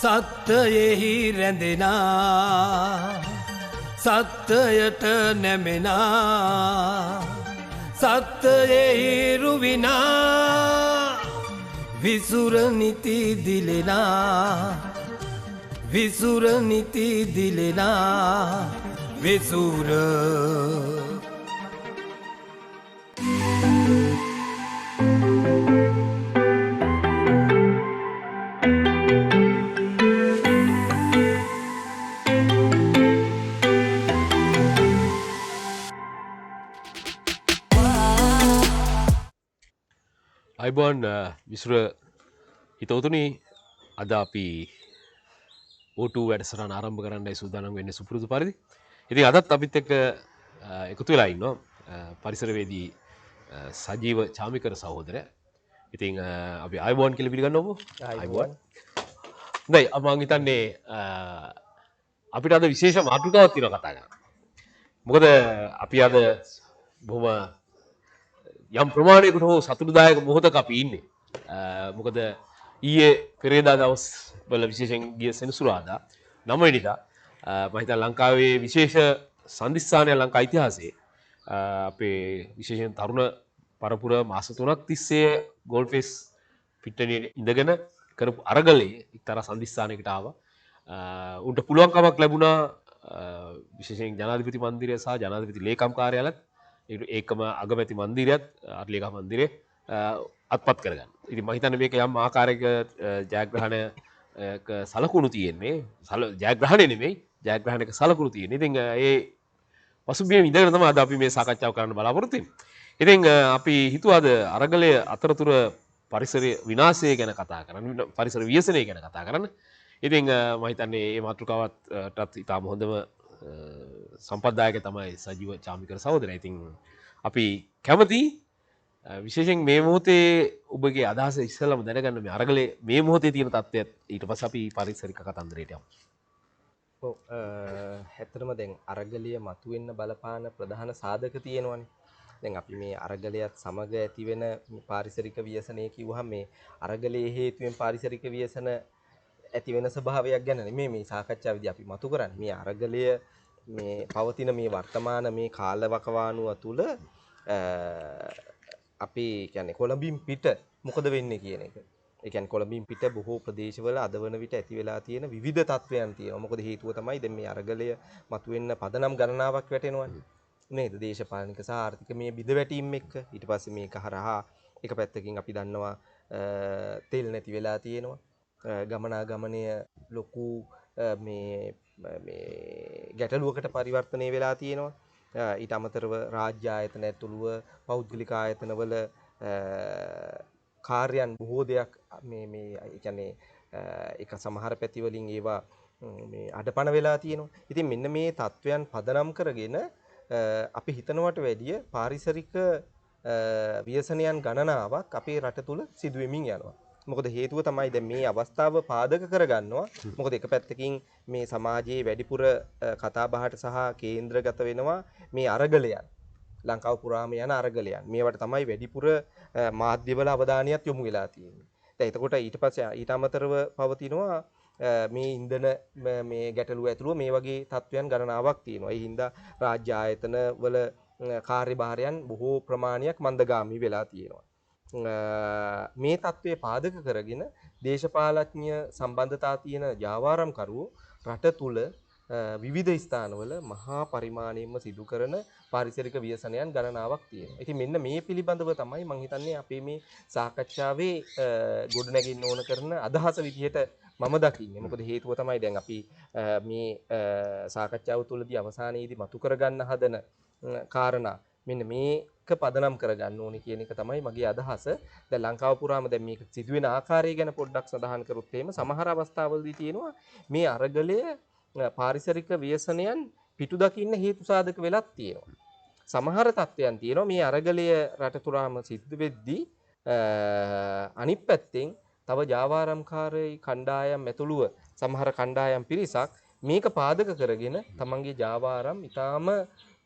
සත්‍යයෙහි රැඳෙනා සත්‍යයට නැමෙනා සත්‍යයෙහි රුවිනා විසුර නිති දිලෙනා විසුර නිති දිලෙනා විසුර අයිබෝන් විසුර හිතවතුනි අද අපි ඕටු වැඩසටහන ආරම්භ කරන්නයි සූදානම් වෙන්නේ සුපුරුදු පරිදි. ඉතින් අදත් අපිත් එක්ක එකතු වෙලා ඉන්නවා පරිසරවේදී සජීව චාමිකර සහෝදරයා. ඉතින් අපි අයිබෝන් කියලා පිළිගන්නවමු. අයිබෝන්. හොඳයි මම හිතන්නේ අපිට අද විශේෂ මාතෘකාවක් තියෙනවා කතා කරන්න. මොකද අපි අද බොහොම යම් ප්‍රමාණයකට හෝ සතුටුදායක මොහොතක අපි ඉන්නේ. මොකද ඊයේ පෙරේදා දවස් වල විශේෂයෙන් ගිය සෙනසුරාදා 9 වෙනිදා මම හිතන ලංකාවේ විශේෂ සන්ධිස්ථානය ලංකා ඉතිහාසයේ අපේ විශේෂයෙන් තරුණ පරපුර මාස 3ක් තිස්සේ ගෝල් ෆේස් පිට්ටනියේ ඉඳගෙන කරපු අරගලයේ එක්තරා සන්ධිස්ථානයකට ආවා. උන්ට පුළුවන්කමක් ලැබුණා විශේෂයෙන් ජනාධිපති මන්දිරය සහ ජනාධිපති ලේකම් කාර්යාලයත් ඒකම අගමැති මන්දිරයත් අර්ලේකම් මන්දිරය අත්පත් කරගන්න. ඉතින් මම හිතන්නේ මේක යම් ආකාරයක ජයග්‍රහණයක සලකුණු තියෙන්නේ. ජයග්‍රහණය නෙමෙයි ජයග්‍රහණයක සලකුණු තියෙන්නේ. ඉතින් ඒ පසුබිම ඉඳගෙන තමයි අද අපි මේ සාකච්ඡාව කරන්න බලාපොරොත්තු වෙන්නේ. ඉතින් අපි හිතුවාද අරගලය අතරතුර පරිසර විනාශය ගැන කතා කරන්න, පරිසර ව්‍යසනය ගැන කතා කරන්න. ඉතින් මම හිතන්නේ මේ මාතෘකාවටත් ඉතාම හොඳම සම්පත්දායක තමයි සජීව චාමිකර සහෝදරයා. ඉතින් අපි කැමති විශේෂයෙන් මේ මොහොතේ ඔබගේ අදහස ඉස්සෙල්ලාම දැනගන්න මේ අරගලේ මේ මොහොතේ තියෙන තත්ත්වයත් ඊට පස්සේ අපි පරිසරික කතන්දරයට යමු. ඔව් ඇත්තටම දැන් අරගලිය මතුවෙන්න බලපාන ප්‍රධාන සාධක තියෙනවානේ. දැන් අපි මේ අරගලයත් සමග ඇති වෙන පාරිසරික ව්‍යසනය කිව්වහම මේ අරගලයේ හේතුවෙන් පාරිසරික ව්‍යසන ඇති වෙන ස්වභාවයක් ගැන නෙමෙයි මේ සාකච්ඡාවේදී අපි මතු කරන්නේ. මේ අරගලය මේ පවතින මේ වර්තමාන මේ කාලවකවානුව තුළ අපි කියන්නේ කොළඹින් පිට මොකද වෙන්නේ කියන එක. ඒ කියන්නේ කොළඹින් පිට බොහෝ ප්‍රදේශවල අද වන විට ඇති වෙලා තියෙන විවිධ තත්වයන් තියෙනවා. මොකද හේතුව තමයි දැන් මේ අරගලය මතුවෙන්න පදනම් ගණනාවක් වැටෙනවානේ. නේද? දේශපාලනික සහ ආර්ථික මේ බිඳ වැටීම් එක්ක ඊට පස්සේ මේක හරහා එක පැත්තකින් අපි දන්නවා තෙල් නැති වෙලා තියෙනවා. ගමනාගමනය ලොකු මේ ගැටලුවකට පරිවර්තනය වෙලා තියෙනවා. ඊට අමතරව රාජ්‍ය ආයතන ඇතුළුව පෞද්ගලික ආයතනවල කාර්යයන් බොහෝ දෙයක් මේ කියන්නේ එක සමහර පැති වලින් ඒවා මේ අඩපණ වෙලා තියෙනවා. ඉතින් මෙන්න මේ තත්වයන් පදනම් කරගෙන අපි හිතනවට වැඩිය පාරිසරික ව්‍යසනයන් ගණනාවක් අපේ රට තුල සිදු වෙමින් යනවා. මොකද හේතුව තමයි දැන් මේ අවස්ථාව පාදක කරගන්නවා. මොකද එක පැත්තකින් මේ සමාජයේ වැඩිපුර කතා බහට සහ කේන්ද්‍රගත වෙනවා මේ අරගලයන්. ලංකාව පුරාම යන අරගලයන්. මේවට තමයි වැඩිපුර මාධ්‍යවල අවධානයත් යොමු වෙලා තියෙන්නේ. දැන් එතකොට ඊට පස්සේ ඊට අමතරව පවතිනවා මේ ඉන්ධන මේ ගැටලුව ඇතුළුව මේ වගේ තත්වයන් ගණනාවක් තියෙනවා. ඒ හින්දා රාජ්‍ය ආයතන වල කාර්යභාරයන් බොහෝ ප්‍රමාණයක් මන්දගාමී වෙලා තියෙනවා. මේ தત્ත්වය පාදක කරගෙන දේශපාලඥ සම්බන්ධතා තියෙන ජාවාරම්කරුවෝ රට තුල විවිධ ස්ථානවල මහා පරිමාණයෙන්ම සිදු කරන පාරිසරික ව්‍යසනයන් ගණනාවක් තියෙනවා. ඉතින් මෙන්න මේ පිළිබඳව තමයි මම හිතන්නේ අපේ මේ සාකච්ඡාවේ ගොඩනැගෙන්න ඕන කරන අදහස විදිහට මම දකින්නේ. මොකද හේතුව තමයි දැන් අපි මේ සාකච්ඡාව තුළදී අවසානයේදී මතු කරගන්න හදන කාරණා මෙන්න මේක පදනම් කරගන්න ඕනේ කියන එක තමයි මගේ අදහස. දැන් ලංකාව පුරාම දැන් මේක සිදුවෙන ආකාරය ගැන පොඩ්ඩක් සඳහන් කරොත් එහෙම සමහර අවස්ථාවලදී තියෙනවා මේ අරගලය පාරිසරික ව්‍යසනයන් පිටු දකින්න හේතු සාධක වෙලක් තියෙනවා. සමහර තත්ත්වයන් තියෙනවා මේ අරගලය රට පුරාම සිද්ධ වෙද්දී අනිත් පැත්තෙන් තව ජාවාරම්කාරී කණ්ඩායම් ඇතුළුව සමහර කණ්ඩායම් පිරිසක් මේක පාදක කරගෙන තමන්ගේ ජාවාරම් ඊටාම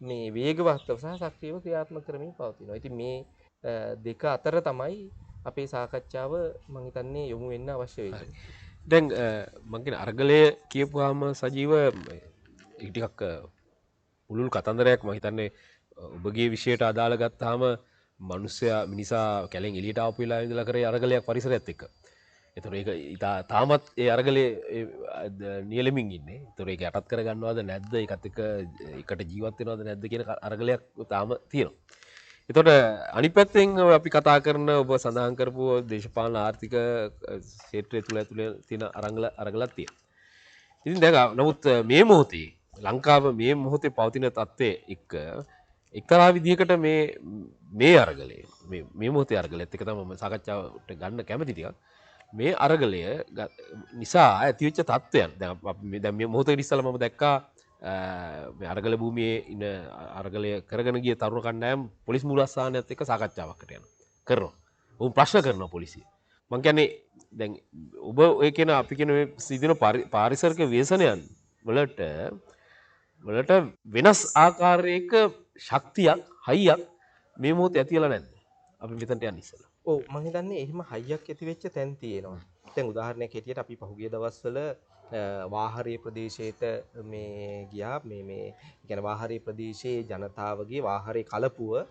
මේ වේගවත්ව සහ සක්‍රියව ක්‍රියාත්මක කරමින් පවතිනවා. ඉතින් මේ දෙක අතර තමයි අපේ සාකච්ඡාව මම හිතන්නේ යොමු වෙන්න අවශ්‍ය වෙන්නේ. දැන් මංගෙන අර්ගලය කියපුවාම සජීව ඉටිකක් පුළුල් කතන්දරයක් මහිතන්නේ ඔබගේ විෂයට අදාළ ගත්තාම මනුස්්‍යයා මිනිසා කැලෙන් එලියට ආපිලා ඉඳල කරේ අරගලයක් පරිසර ඇත්ත එක එතුර ඒ ඉතා තාමත් ඒ අරගලය නියලමින් ඉන්න තුර එක අටත් කර ගන්නවාද නැද්ද එකත් එක එකට ජීවත්වෙනවාද නැද්ද කියන අරගලයක් තාම තියෙනවා. එතොට අනි පැත්තෙන් අපි කතා කරන ඔබ සඳහන් කරපු දේශපාලන ආර්ථික ශේත්‍රය තුළ ඇතුළ තියෙන අරගලත් තිය. ඉතින් දැක නමුත් මේ මොහොතේ ලංකාව මේ මොහොතේ පවතින තත්ත්වය එක්ක එක්තරා විදිහකට මේ අරගලේ මේ මොහොතේ අරගලත් එක තම සාකච්ඡාවට ගන්න කැමති ටිකක් මේ අරගලය නිසා ඇතිවෙච්ච තත්ත්වයන් දැන් මේ මොහොතේ ඉස්සෙල්ලා මම දැක්කා අරගල භූමියේ ඉන්න අරගලය කරගෙන ගිය තරුණ කණ්ඩායම් පොලිස් මූලස්ථානයත් එක්ක සාකච්ඡාවකට යනවා කරනවා. උන් ප්‍රශ්න කරනවා පොලිසිය. මං කියන්නේ දැන් ඔබ ඔය කියන අපි කියන මේ සිදින පාරිසරික ව්‍යසනයන් වලට වෙනස් ආකාරයක ශක්තියක් හයියක් මේ මොහොතේ ඇතිලා නැද්ද? අපි මෙතනට යන්න ඉස්සෙල්ලා. ඔව් මම හිතන්නේ එහෙම හයියක් ඇති වෙච්ච තැන් තියෙනවා. දැන් උදාහරණයක් හැටියට අපි පහුගිය දවස්වල වාහරේ ප්‍රදේශයට මේ ගියා මේ කියන්නේ වාහරේ ප්‍රදේශයේ ජනතාවගේ වාහරේ කලපුව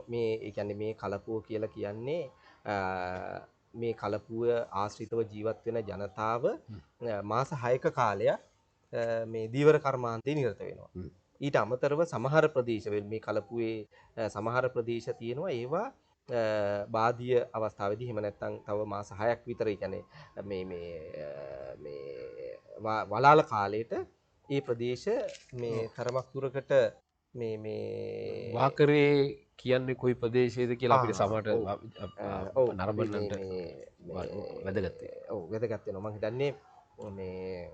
මේ ඒ කියන්නේ මේ කලපුව කියලා කියන්නේ මේ කලපුව ආශ්‍රිතව ජීවත් වෙන ජනතාව මාස 6ක කාලයක් මේ දීවර කර්මාන්තේ නිරත වෙනවා. ඊට අමතරව සමහර ප්‍රදේශවල මේ කලපුවේ සමහර ප්‍රදේශ තියෙනවා ඒවා බාධිය අවස්ථාවේදී එහෙම නැත්නම් තව මාස 6ක් විතර කියන්නේ මේ වලාල කාලේට ඒ ප්‍රදේශ මේ තරමක් දුරකට මේ වාකරේ කියන්නේ කොයි ප්‍රදේශයේද කියලා අපිට සමහරට නරඹන්නට වැදගත්. ඔව් වැදගත් වෙනවා. මම හිතන්නේ මේ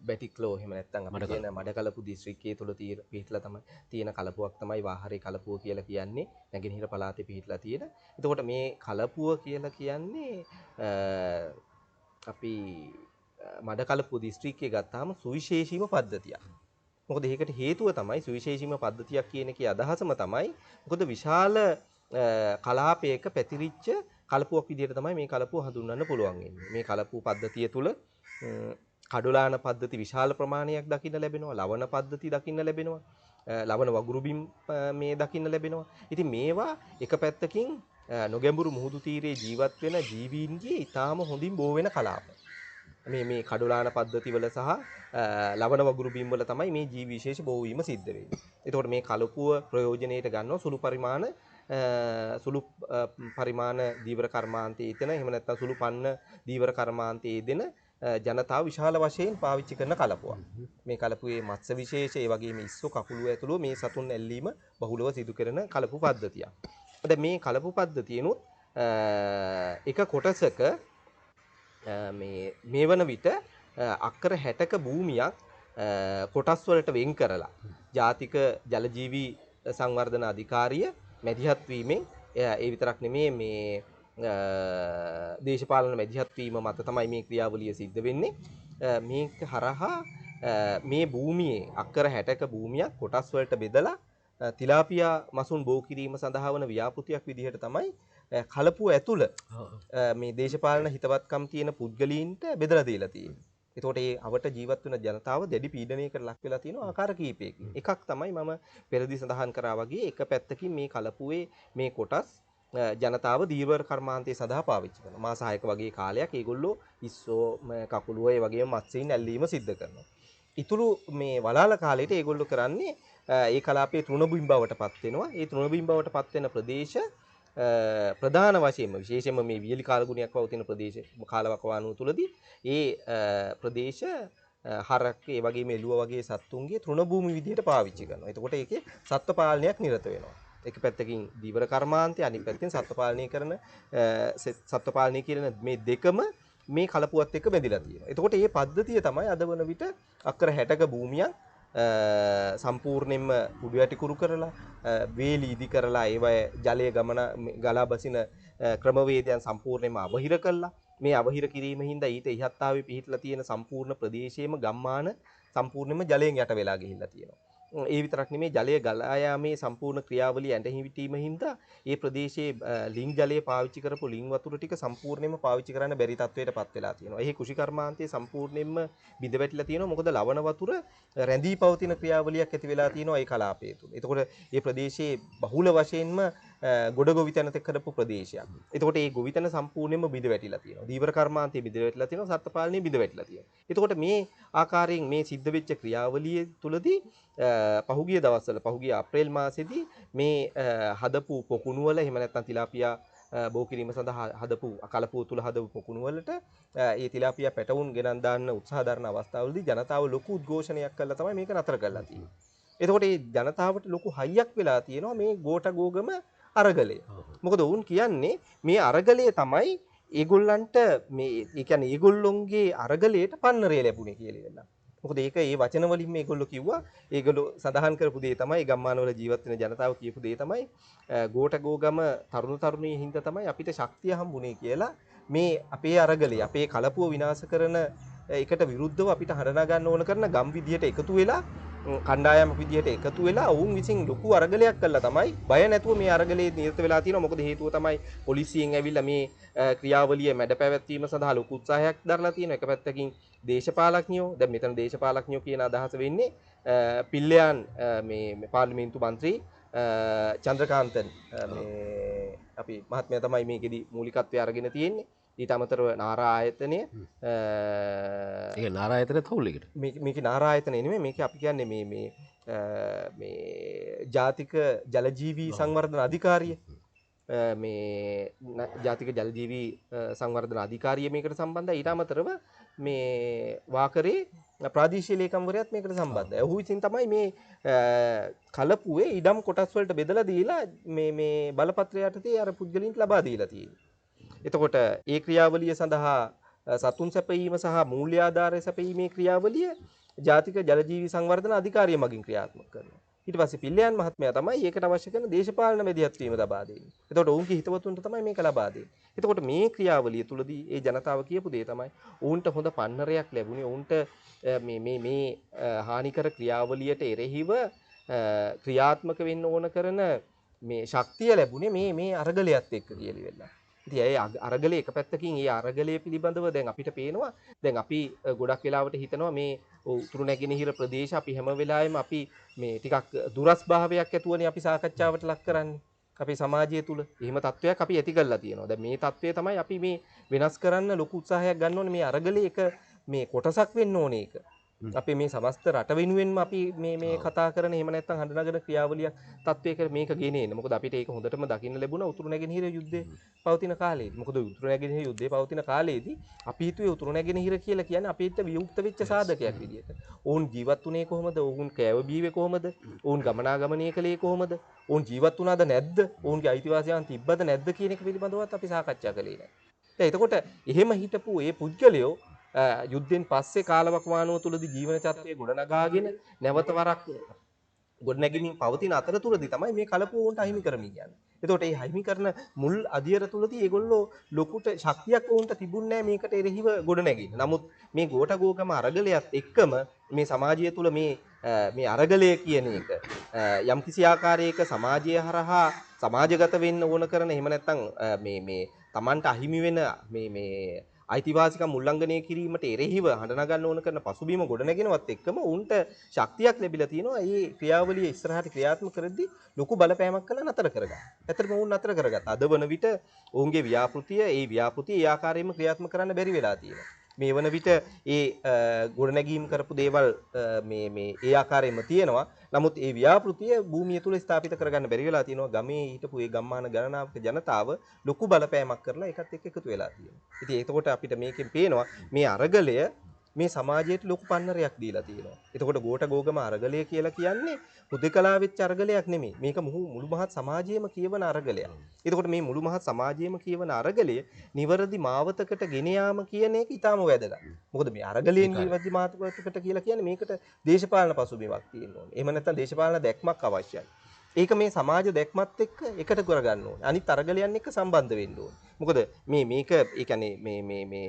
බැටික්ලෝ එහෙම නැත්නම් අපි කියන මඩකලපු දිස්ත්‍රික්කයේ තුල පිහිටලා තමයි තියෙන කලපුවක් තමයි වාහරේ කලපුව කියලා කියන්නේ. නැගෙනහිර පළාතේ පිහිටලා තියෙන. එතකොට මේ කලපුව කියලා කියන්නේ අපි මඩකලපුව දිස්ත්‍රික්කයේ ගත්තාම සුවිශේෂීම පද්ධතියක්. මොකද ඒකට හේතුව තමයි සුවිශේෂීම පද්ධතියක් කියන එකේ අදහසම තමයි මොකද විශාල කලාපයක පැතිරිච්ච කලපුවක් විදිහට තමයි මේ කලපුව හඳුන්වන්න පුළුවන් වෙන්නේ. මේ කලපුව පද්ධතිය තුල කඩුලාන පද්ධති විශාල ප්‍රමාණයක් දකින්න ලැබෙනවා. ලවණ පද්ධති දකින්න ලැබෙනවා. ලවණ වගුරු බිම් මේ දකින්න ලැබෙනවා. ඉතින් මේවා එක පැත්තකින් නොගැඹුරු මුහුදු තීරයේ ජීවත් වෙන ජීවීන්ගේ ඊටාම හොඳින් බෝ වෙන කලාප. මේ කඩුලාන පද්ධති වල සහ ලවණ වගුරු බිම් වල තමයි මේ ජීවි විශේෂ බෝ වීම සිද්ධ වෙන්නේ. එතකොට මේ කලපුව ප්‍රයෝජනෙට ගන්නවා සුළු පරිමාණ දීවර කර්මාන්තයේ එතන එහෙම නැත්නම් සුළු පන්න දීවර කර්මාන්තයේ දෙන ජනතාව විශාල වශයෙන් පාවිච්චි කරන කලපුවක්. මේ කලපුවේ මත්ස්‍ය විශේෂ ඒ වගේම ඉස්සෝ කකුළුව ඇතුළු මේ සතුන් ඇල්ලීම බහුලව සිදු කරන කලපු පද්ධතියක්. දැන් මේ කලපු පද්ධතියනොත් එක කොටසක මේ වන විට අක්කර 60ක භූමියක් කොටස් වලට වෙන් කරලා ජාතික ජලජීවි සංවර්ධන අධිකාරිය මැදිහත් වීමෙන් ඒ විතරක් නෙමේ මේ දේශපාලන මැදිහත් වීම මත තමයි මේ ක්‍රියාවලිය සිද්ධ වෙන්නේ. මේක හරහා මේ භූමියේ අක්කර 60ක භූමියක් කොටස් වලට බෙදලා තිලාපියා මසුන් බෝ කිරීම සඳහා වන ව්‍යාපෘතියක් විදිහට තමයි කලපුව ඇතුළ මේ දේශපාලන හිතවත්කම් තියෙන පුද්ගලීන්ට බෙදලා දීලා තියෙන්නේ. එතකොට මේ අවට ජීවත් වෙන ජනතාව දැඩි පීඩනයකට ලක් වෙලා තියෙන ආකාර කීපයකින්. එකක් තමයි මම පෙරදී සඳහන් කරා වගේ එක පැත්තකින් මේ කලපුවේ මේ කොටස් ජනතාව දීවර කර්මාන්තයේ සඳහා පාවිච්චි කරනවා. මාස 6ක වගේ කාලයක් ඒගොල්ලෝ ඉස්සෝ කකුළුව ඒ වගේම මත්ස්‍යයින් ඇල්ලීම සිද්ධ කරනවා. ඊතුළු මේ වලාල කාලේට ඒගොල්ලෝ කරන්නේ ඒ කලාපයේ තෘණබිම් බවට පත් වෙනවා. ඒ තෘණබිම් බවට පත් වෙන ප්‍රදේශ ප්‍රධාන වශයෙන්ම විශේෂයෙන්ම මේ වියලි කාලගුණයක් පවතින ප්‍රදේශ කාලවකවානුව තුලදී ඒ ප්‍රදේශ හරක් ඒ වගේම එළුව වගේ සත්තුන්ගේ තෘණභූමි විදිහට පාවිච්චි කරනවා. එතකොට ඒකේ සත්ත්ව පාලනයක් නිරත වෙනවා. එක පැත්තකින් දීවර කර්මාන්තය අනිත් පැත්තකින් සත්ත්ව පාලනය කරන සත්ත්ව පාලනය කියන මේ දෙකම මේ කලපුවත් එක්ක බැඳිලා තියෙනවා. එතකොට මේ පද්ධතිය තමයි අද වන විට අක්කර 60ක භූමියක් සම්පූර්ණයෙන්ම කුඩු යටි කුරු කරලා වේලි ඉදි කරලා ඒවය ජලයේ ගමන ගලා බසින ක්‍රමවේදයන් සම්පූර්ණයෙන්ම අවහිර කළා. මේ අවහිර කිරීම හින්දා ඊට ඉහත්තාවේ පිහිටලා තියෙන සම්පූර්ණ ප්‍රදේශයේම ගම්මාන සම්පූර්ණයෙන්ම ජලයෙන් යට වෙලා ගිහිල්ලා තියෙනවා. ඒ විතරක් නෙමේ ජලය ගලා යාමේ සම්පූර්ණ ක්‍රියාවලිය ඇඳහිවිටීම හින්දා ඒ ප්‍රදේශයේ ලිං ජලය පාවිච්චි කරපු ලිං වතුර ටික සම්පූර්ණයෙන්ම පාවිච්චි කරන්න බැරි තත්වයකටපත් වෙලා තියෙනවා. එහි කෘෂිකර්මාන්තයේ සම්පූර්ණයෙන්ම බිඳ වැටිලා තියෙනවා. මොකද ලවණ වතුර රැඳී පවතින ක්‍රියාවලියක් ඇති වෙලා තියෙනවා ඒ කලාපය තුල. එතකොට මේ ප්‍රදේශයේ බහුල වශයෙන්ම ගොඩ ගොවිතැනත කරපු ප්‍රදේශයක්. එතකොට මේ ගොවිතැන සම්පූර්ණයෙන්ම බිඳ වැටිලා තියෙනවා. දීවර කර්මාන්තයේ බිඳ වැටිලා තියෙනවා. සත්ත්වපාලනයේ බිඳ වැටිලා තියෙනවා. එතකොට මේ ආකාරයෙන් මේ සිද්ධ වෙච්ච ක්‍රියාවලිය තුලදී පහුගිය දවස්වල පහුගිය අප්‍රේල් මාසෙදී මේ හදපු පොකුණු වල එහෙම නැත්නම් තිලාපියා බෝ කිරීම සඳහා හදපු කලපුව තුල හදපු පොකුණු වලට ඒ තිලාපියා පැටවුන් ගෙනන් දාන්න උත්සාහ දරන අවස්ථාවලදී ජනතාව ලොකු උද්ඝෝෂණයක් කළා තමයි මේක නතර කරලා තියෙන්නේ. එතකොට මේ ජනතාවට ලොකු හයියක් වෙලා තියෙනවා මේ ගෝඨ ගෝගම අරගලය. මොකද වුන් කියන්නේ මේ අරගලය තමයි ඒගොල්ලන්ට මේ ඒ කියන්නේ ඒගොල්ලොන්ගේ අරගලයට පන්නරය ලැබුණේ කියලා ඉන්න. මොකද ඒක ඒ වචන වලින් මේගොල්ලෝ කිව්වා. ඒගොල්ලෝ සඳහන් කරපු දේ තමයි ගම්මානවල ජීවත් වෙන ජනතාව කියපු දේ තමයි ගෝඨ ගෝගම තරුණ තරුණී හින්දා තමයි අපිට ශක්තිය හම්බුනේ කියලා මේ අපේ අරගලය අපේ කලපුව විනාශ කරන එකට විරුද්ධව අපිට හඬනා ගන්න ඕන කරන ගම් විදියට එකතු වෙලා කණ්ඩායමක් විදියට එකතු වෙලා ඔවුන් විසින් ලොකු අරගලයක් කළා තමයි බය නැතුව මේ අරගලයේ නිරත වෙලා තියෙනවා. මොකද හේතුව තමයි පොලිසියෙන් ඇවිල්ලා මේ ක්‍රියාවලිය මැඩ පැවැත්වීම සඳහා ලොකු උත්සාහයක් දරලා තියෙනවා. එක පැත්තකින් දේශපාලඥයෝ දැන් මෙතන දේශපාලඥයෝ කියන අදහස වෙන්නේ පිල්ලයන් මේ පාර්ලිමේන්තු මන්ත්‍රී චන්ද්‍රකාන්තන් මේ අපි මහත්මයා තමයි මේකෙදි මූලිකත්වය අරගෙන තියෙන්නේ. ඊට අමතරව නාරා ආයතනය ඒක නාරා ආයතනය තවුල් එකට මේක නාරා ආයතනය නෙමෙයි මේක අපි කියන්නේ මේ ජාතික ජලජීවී සංවර්ධන අධිකාරිය මේ ජාතික ජලජීවී සංවර්ධන අධිකාරිය මේකට සම්බන්ධයි. ඊට අමතරව මේ වාකරේ ප්‍රාදේශීය ලේකම්වරයාත් මේකට සම්බන්ධයි. ඔහු විසින් තමයි මේ කලපුවේ ඉඩම් කොටස් වලට බෙදලා දීලා මේ බලපත්‍රය යටතේ අර පුද්ගලයන්ට ලබා දීලා තියෙන්නේ. එතකොට ඒ ක්‍රියාවලිය සඳහා සතුන් සැපයීම සහ මූල්‍ය ආධාරය සැපයීමේ ක්‍රියාවලිය ජාතික ජලජීවී සංවර්ධන අධිකාරිය මගින් ක්‍රියාත්මක කරනවා. ඊට පස්සේ පිල්ලයන් මහත්මයා තමයි ඒකට අවශ්‍ය කරන දේශපාලන මැදිහත් වීම ලබා දෙන්නේ. එතකොට ඔවුන්ගේ හිතවතුන්ට තමයි මේක ලබා දෙන්නේ. එතකොට මේ ක්‍රියාවලිය තුලදී ඒ ජනතාව කියපු දේ තමයි ඔවුන්ට හොඳ පන්නරයක් ලැබුණේ. ඔවුන්ට මේ හානිකර ක්‍රියාවලියට එරෙහිව ක්‍රියාත්මක වෙන්න ඕන කරන මේ ශක්තිය ලැබුණේ මේ අරගලයත් එක්ක කියලා වෙලා. ඉතින් ඒ අරගලේ එක පැත්තකින් ඒ අරගලය පිළිබඳව දැන් අපිට පේනවා දැන් අපි ගොඩක් වෙලාවට හිතනවා මේ උතුරු නැගෙනහිර ප්‍රදේශ අපි හැම වෙලාවෙම අපි මේ ටිකක් දුරස් භාවයක් ඇතුවනේ අපි සාකච්ඡාවට ලක් කරන්නේ අපේ සමාජය තුල. එහෙම තත්වයක් අපි ඇති කරලා තියෙනවා. දැන් මේ තත්වය තමයි අපි මේ වෙනස් කරන්න ලොකු උත්සාහයක් ගන්න ඕනේ. මේ අරගලේ එක මේ කොටසක් වෙන්න ඕනේ ඒක. අපි මේ සමස්ත රට වෙනුවෙන්ම අපි මේ කතා කරන එහෙම නැත්නම් හඬනගන ක්‍රියාවලියක් තත්වයක මේක ගෙනේ එන්නේ. මොකද අපිට ඒක හොඳටම දකින්න ලැබුණා උතුරු නැගෙනහිර යුද්ධේ පවතින කාලේදී. මොකද උතුරු නැගෙනහිර යුද්ධේ පවතින කාලේදී අපි හිතුවේ උතුරු නැගෙනහිර කියලා කියන්නේ අපිට වියුක්ත වෙච්ච සාධකයක් විදියට. ඔවුන් ජීවත් වුණේ කොහොමද? ඔවුන් කෑව බීවේ කොහොමද? ඔවුන් ගමනාගමනය කළේ කොහොමද? ඔවුන් ජීවත් වුණාද නැද්ද? ඔවුන්ගේ අයිතිවාසිකම් තිබ්බද නැද්ද කියන එක පිළිබඳවත් අපි සාකච්ඡා කළේ නැහැ. එතකොට එහෙම හිටපු ඒ පුද්ගලයෝ යුද්ධෙන් පස්සේ කාලවකවානුව තුලදී ජීවන චක්‍රය ගොඩනගාගෙන නැවත වරක් ගොඩනැගීමින් පවතින අතරතුරදී තමයි මේ කලපුව උන්ට අහිමි කරමින් යන්නේ. එතකොට මේ අහිමි කරන මුල් අධියර තුලදී ඒගොල්ලෝ ලොකුට ශක්තියක් උන්ට තිබුණේ නැහැ මේකට එරෙහිව ගොඩනැගෙන්න. නමුත් මේ ගෝඨ ගෝගම අරගලයත් එක්කම මේ සමාජය තුල මේ අරගලය කියන එක යම්කිසි ආකාරයක සමාජය හරහා සමාජගත වෙන්න ඕන කරන එහෙම නැත්නම් මේ Tamanට අහිමි වෙන මේ අයිතිවාසිකම් උල්ලංඝනය කිරීමට එරෙහිව හඬනා ගන්න ඕන කරන පසුබිම ගොඩනගෙනවත් එක්කම උන්ට ශක්තියක් ලැබිලා තියෙනවා. මේ ක්‍රියාවලිය ඉස්සරහට ක්‍රියාත්මක කරද්දී ලොකු බලපෑමක් කළා නතර කරගන්න. ඇත්තටම උන් නතර කරගත්තා. අද වන විට ඔවුන්ගේ ව්‍යාපෘතිය ඒ ආකාරයෙන්ම ක්‍රියාත්මක කරන්න බැරි වෙලා තියෙනවා. මේ වන විට ඒ ගොඩනැගීම් කරපු දේවල් මේ ඒ ආකාරයෙන්ම තියෙනවා. නමුත් ඒ ව්‍යාපෘතිය භූමිය තුල ස්ථාපිත කරගන්න බැරි වෙලා තියෙනවා. ගමේ හිටපු ඒ ගම්මාන ගණනාවක ජනතාව ලොකු බලපෑමක් කරලා ඒකත් එක්ක එකතු වෙලා තියෙනවා. ඉතින් එතකොට අපිට මේකෙන් පේනවා මේ අරගලය මේ සමාජයට ලොකු පන්නරයක් දීලා තියෙනවා. එතකොට ගෝඨ ගෝගම අරගලය කියලා කියන්නේ හුදකලා වෙච්ච අරගලයක් නෙමෙයි. මේක මුළු මහත් සමාජයේම කියවන අරගලයක්. එතකොට මේ මුළු මහත් සමාජයේම කියවන අරගලය නිවැරදි මාවතකට ගෙන යාම කියන එක ඊටාම වැදගත්. මොකද මේ අරගලයෙන් නිවැරදි මාවතකට කියලා කියන්නේ මේකට දේශපාලන පසුබිමක් තියෙන්න ඕනේ. එහෙම නැත්නම් දේශපාලන දැක්මක් අවශ්‍යයි. ඒක මේ සමාජ දැක්මත් එක්ක එකට කරගන්න ඕනේ. අනිත් අරගලයන් එක්ක සම්බන්ධ වෙන්න ඕනේ. මොකද මේක ඒ කියන්නේ මේ